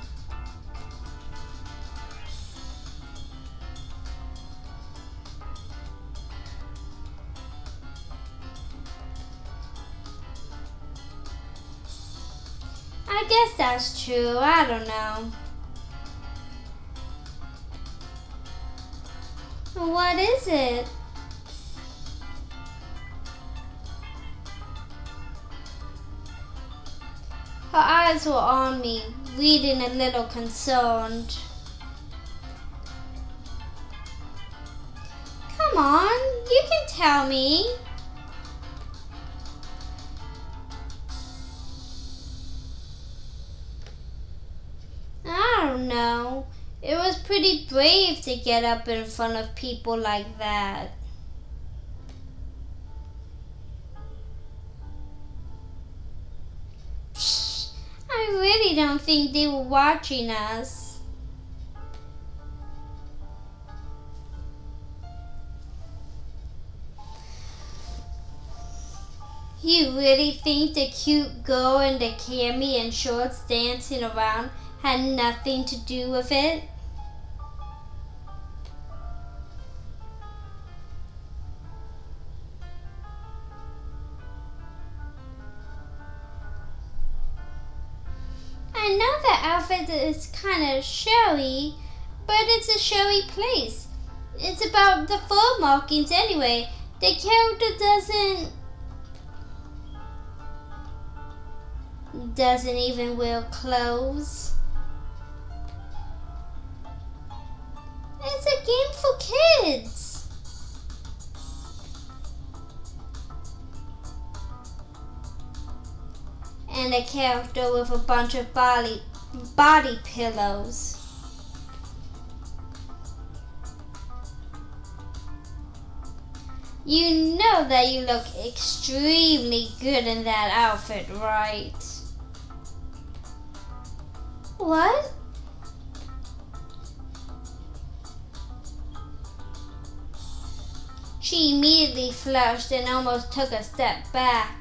I guess that's true. I don't know. What is it? Her eyes were on me, reading a little concerned. Come on, you can tell me. I don't know. It was pretty brave to get up in front of people like that. I really don't think they were watching us. You really think the cute girl in the cami and shorts dancing around had nothing to do with it? I know that outfit is kind of showy, but it's a showy place. It's about the fur markings anyway. The character doesn't even wear clothes. It's a game for kids. And a character with a bunch of body pillows. You know that you look extremely good in that outfit, right? What? She immediately flushed and almost took a step back.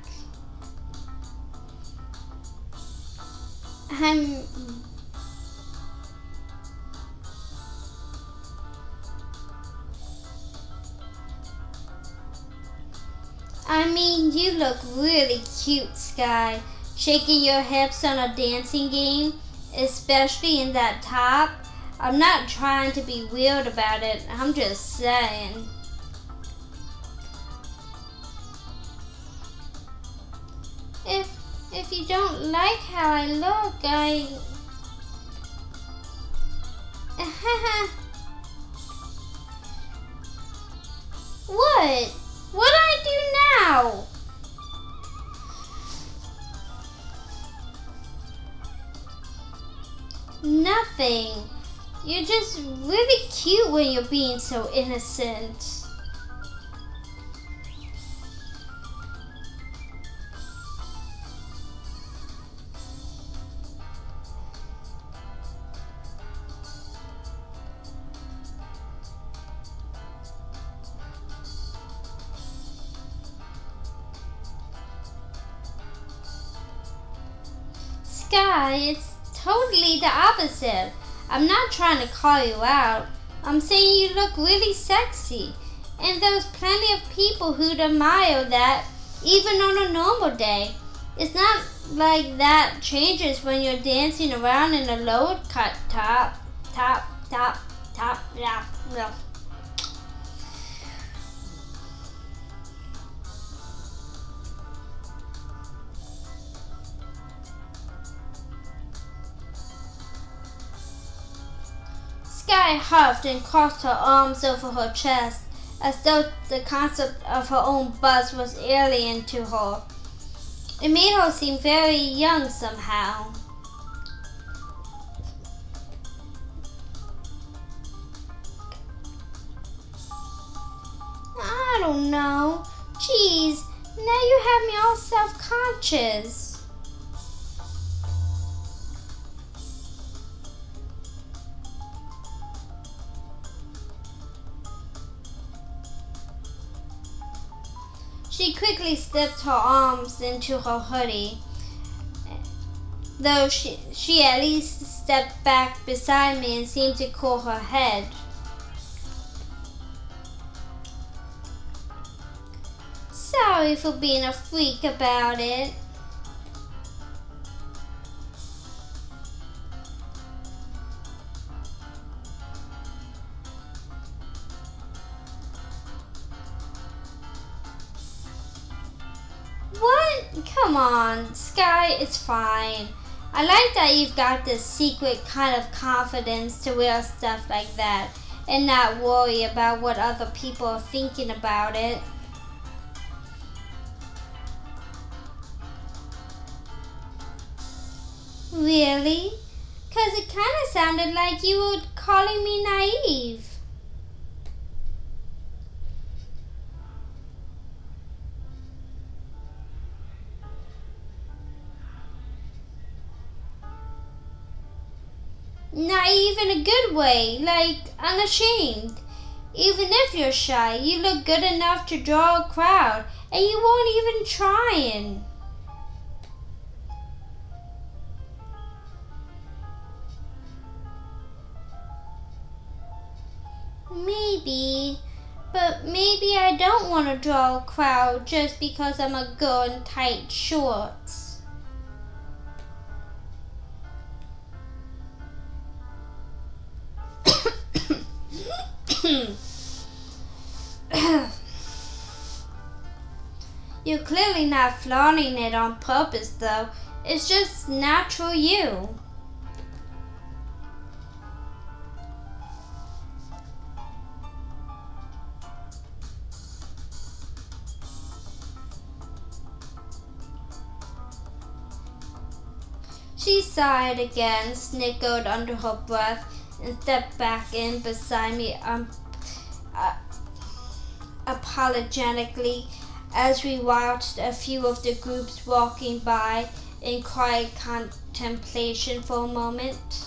I mean, you look really cute, Sky. Shaking your hips on a dancing game, especially in that top. I'm not trying to be weird about it. I'm just saying. If you don't like how I look, What? What do I do now? Nothing. You're just really cute when you're being so innocent. Sky, it's totally the opposite. I'm not trying to call you out. I'm saying you look really sexy. And there's plenty of people who'd admire that, even on a normal day. It's not like that changes when you're dancing around in a low-cut top. Yeah. Sky huffed and crossed her arms over her chest, as though the concept of her own bust was alien to her. It made her seem very young somehow. I don't know. Geez, now you have me all self-conscious. She quickly slipped her arms into her hoodie, though she at least stepped back beside me and seemed to cool her head. Sorry for being a freak about it. What? Come on, Sky, it's fine. I like that you've got this secret kind of confidence to wear stuff like that and not worry about what other people are thinking about it. Really? 'Cause it kind of sounded like you were calling me naive. Naive in a good way, like unashamed. Even if you're shy, you look good enough to draw a crowd, and you weren't even trying. Maybe, but maybe I don't want to draw a crowd just because I'm a girl in tight shorts. You're clearly not flaunting it on purpose, though. It's just natural you. She sighed again, snickered under her breath, and stepped back in beside me apologetically as we watched a few of the groups walking by in quiet contemplation for a moment.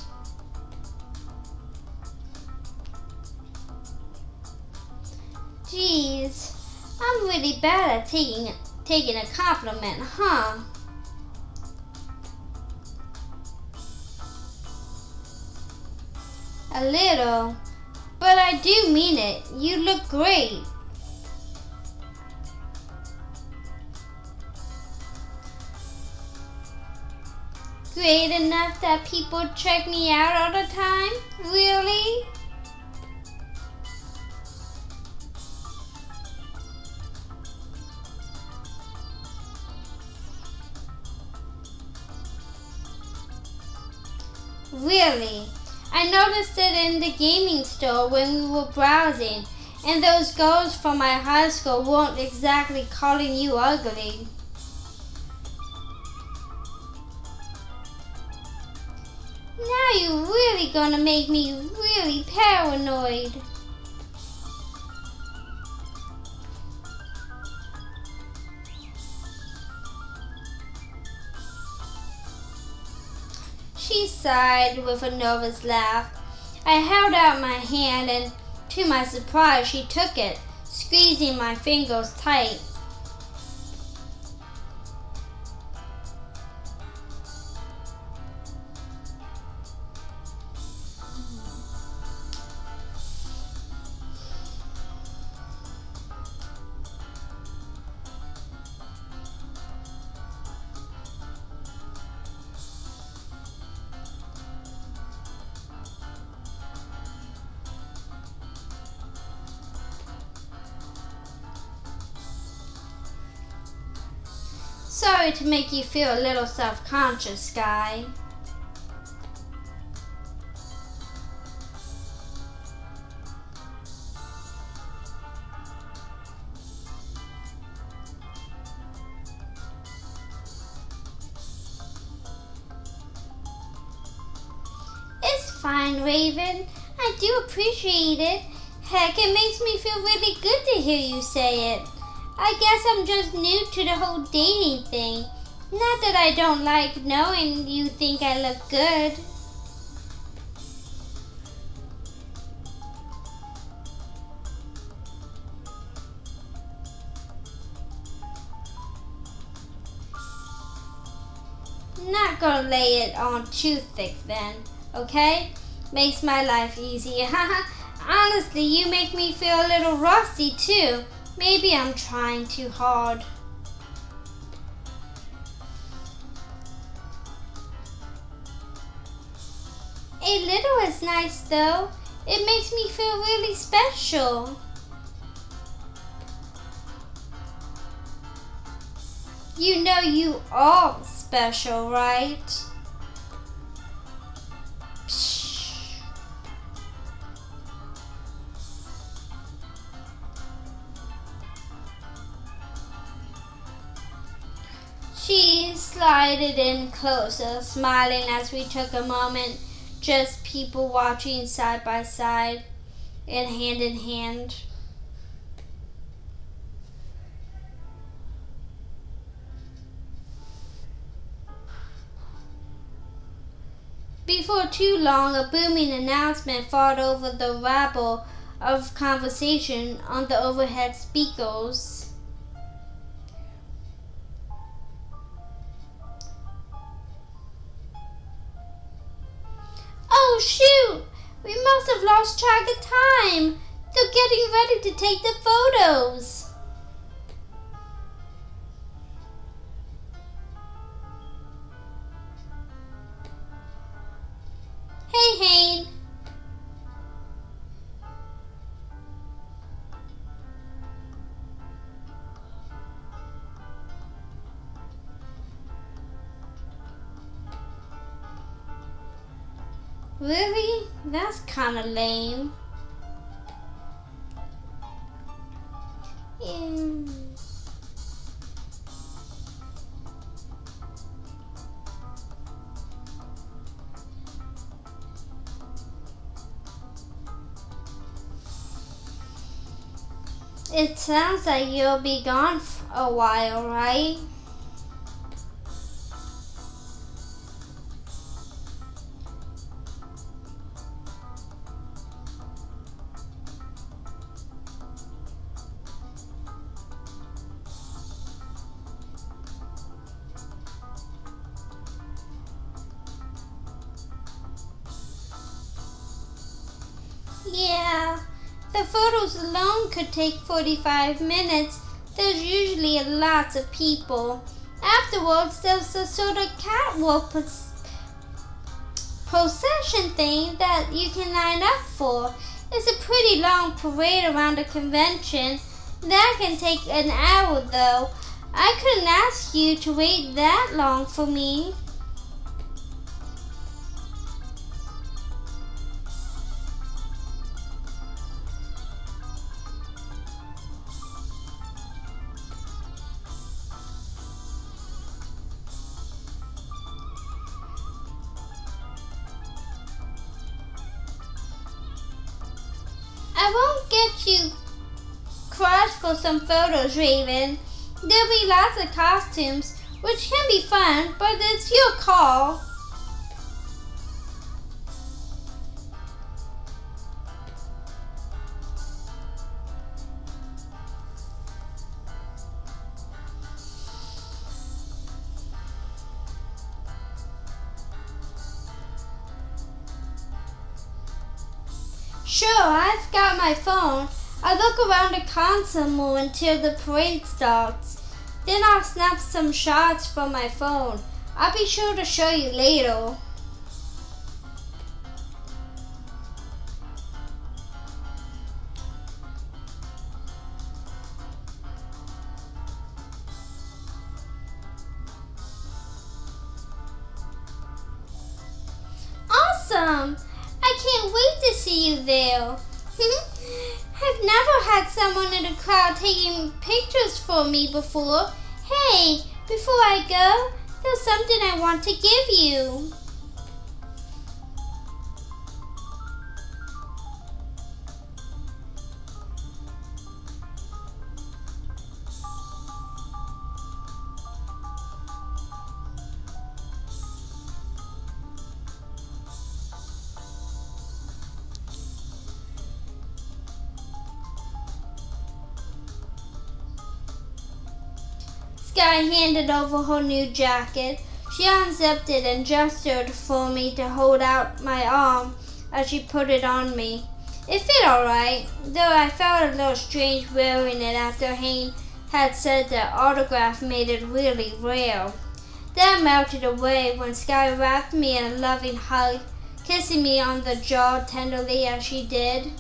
Geez, I'm really bad at taking a compliment, huh? A little, but I do mean it. You look great. Great enough that people check me out all the time? Really? Really? I noticed it in the gaming store when we were browsing, and those girls from my high school weren't exactly calling you ugly. Now you're really gonna make me really paranoid. She sighed with a nervous laugh. I held out my hand and, to my surprise, she took it, squeezing my fingers tight. Sorry to make you feel a little self-conscious, Sky. It's fine, Raven. I do appreciate it. Heck, it makes me feel really good to hear you say it. I guess I'm just new to the whole dating thing. Not that I don't like knowing you think I look good. Not gonna lay it on too thick then, okay? Makes my life easier. Honestly, you make me feel a little rusty too. Maybe I'm trying too hard. A little is nice though. It makes me feel really special. You know you are special, right? She slided in closer, smiling as we took a moment, just people watching side by side and hand in hand. Before too long, a booming announcement fought over the rabble of conversation on the overhead speakers. Oh shoot! We must have lost track of time. They're getting ready to take the photos. Hey, Hayne. Really? That's kinda lame. Yeah. It sounds like you'll be gone for a while, right? Yeah, the photos alone could take 45 minutes. There's usually lots of people. Afterwards, there's a sort of catwalk procession thing that you can line up for. It's a pretty long parade around the convention. That can take an hour though. I couldn't ask you to wait that long for me. I won't get you crossed for some photos, Raven. There'll be lots of costumes, which can be fun, but it's your call. Sure, I've got my phone. I'll look around the console more until the parade starts. Then I'll snap some shots from my phone. I'll be sure to show you later. Awesome! I can't wait to see you there. I've never had someone in the crowd taking pictures for me before. Hey, before I go, there's something I want to give you. Sky handed over her new jacket. She unzipped it and gestured for me to hold out my arm as she put it on me. It fit all right, though I felt a little strange wearing it after Hayne had said that autograph made it really rare. That melted away when Sky wrapped me in a loving hug, kissing me on the jaw tenderly as she did.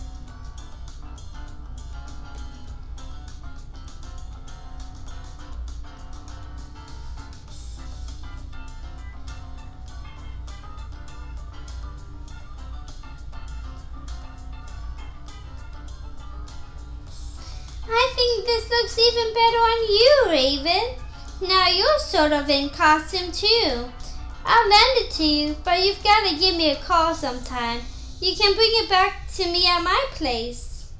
I think this looks even better on you, Raven. Now you're sort of in costume too. I'll lend it to you, but you've got to give me a call sometime. You can bring it back to me at my place.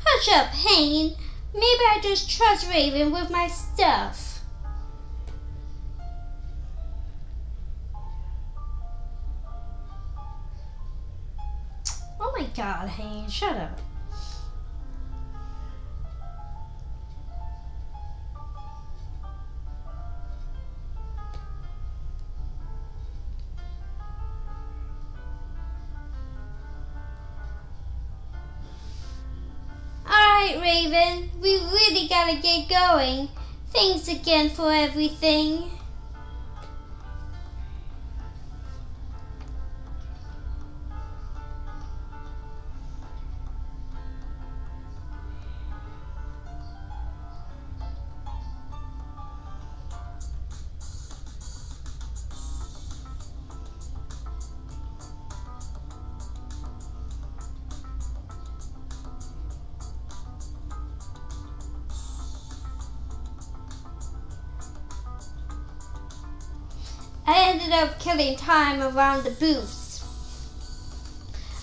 Hush up, Hayne. Maybe I just trust Raven with my stuff. Oh my God, Hayne, shut up. Alright, Raven, we really gotta get going. Thanks again for everything. I ended up killing time around the booths.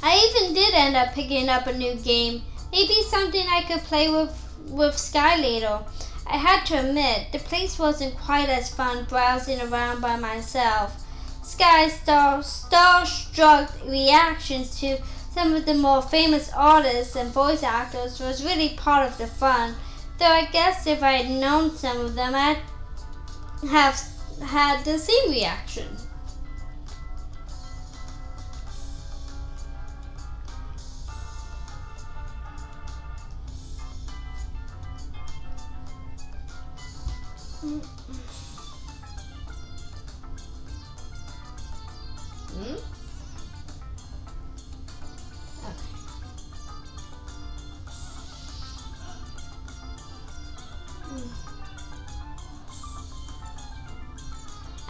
I even did end up picking up a new game, maybe something I could play with Sky later. I had to admit, the place wasn't quite as fun browsing around by myself. Sky's starstruck reactions to some of the more famous artists and voice actors was really part of the fun, though I guess if I had known some of them, I'd have had the same reaction.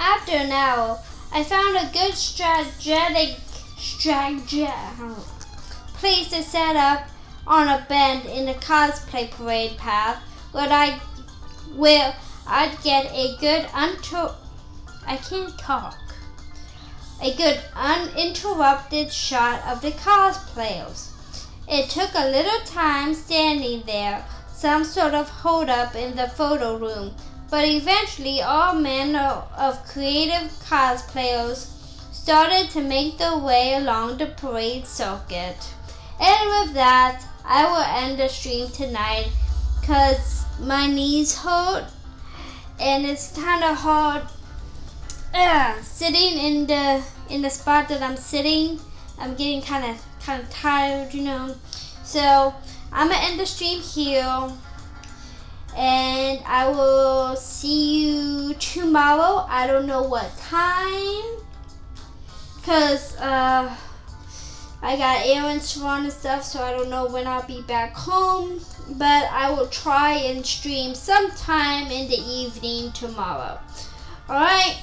After an hour, I found a good place to set up on a bend in the cosplay parade path where I'd get a good uninterrupted shot of the cosplayers. It took a little time standing there, some sort of hold up in the photo room, but eventually all manner of creative cosplayers started to make their way along the parade circuit. And with that, I will end the stream tonight because my knees hurt and it's kind of hard sitting in the spot that I'm sitting. I'm getting kind of tired, you know. So I'm gonna end the stream here. And I will see you tomorrow. I don't know what time, because I got errands to run and stuff, so I don't know when I'll be back home. But I will try and stream sometime in the evening tomorrow. Alright?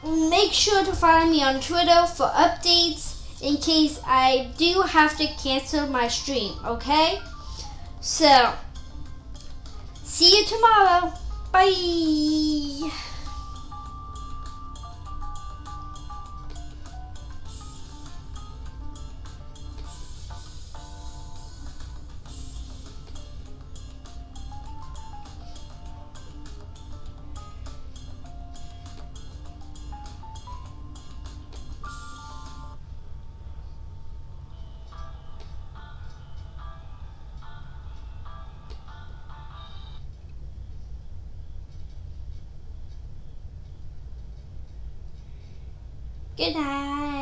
Make sure to follow me on Twitter for updates in case I do have to cancel my stream, okay? So, see you tomorrow. Bye. Good night.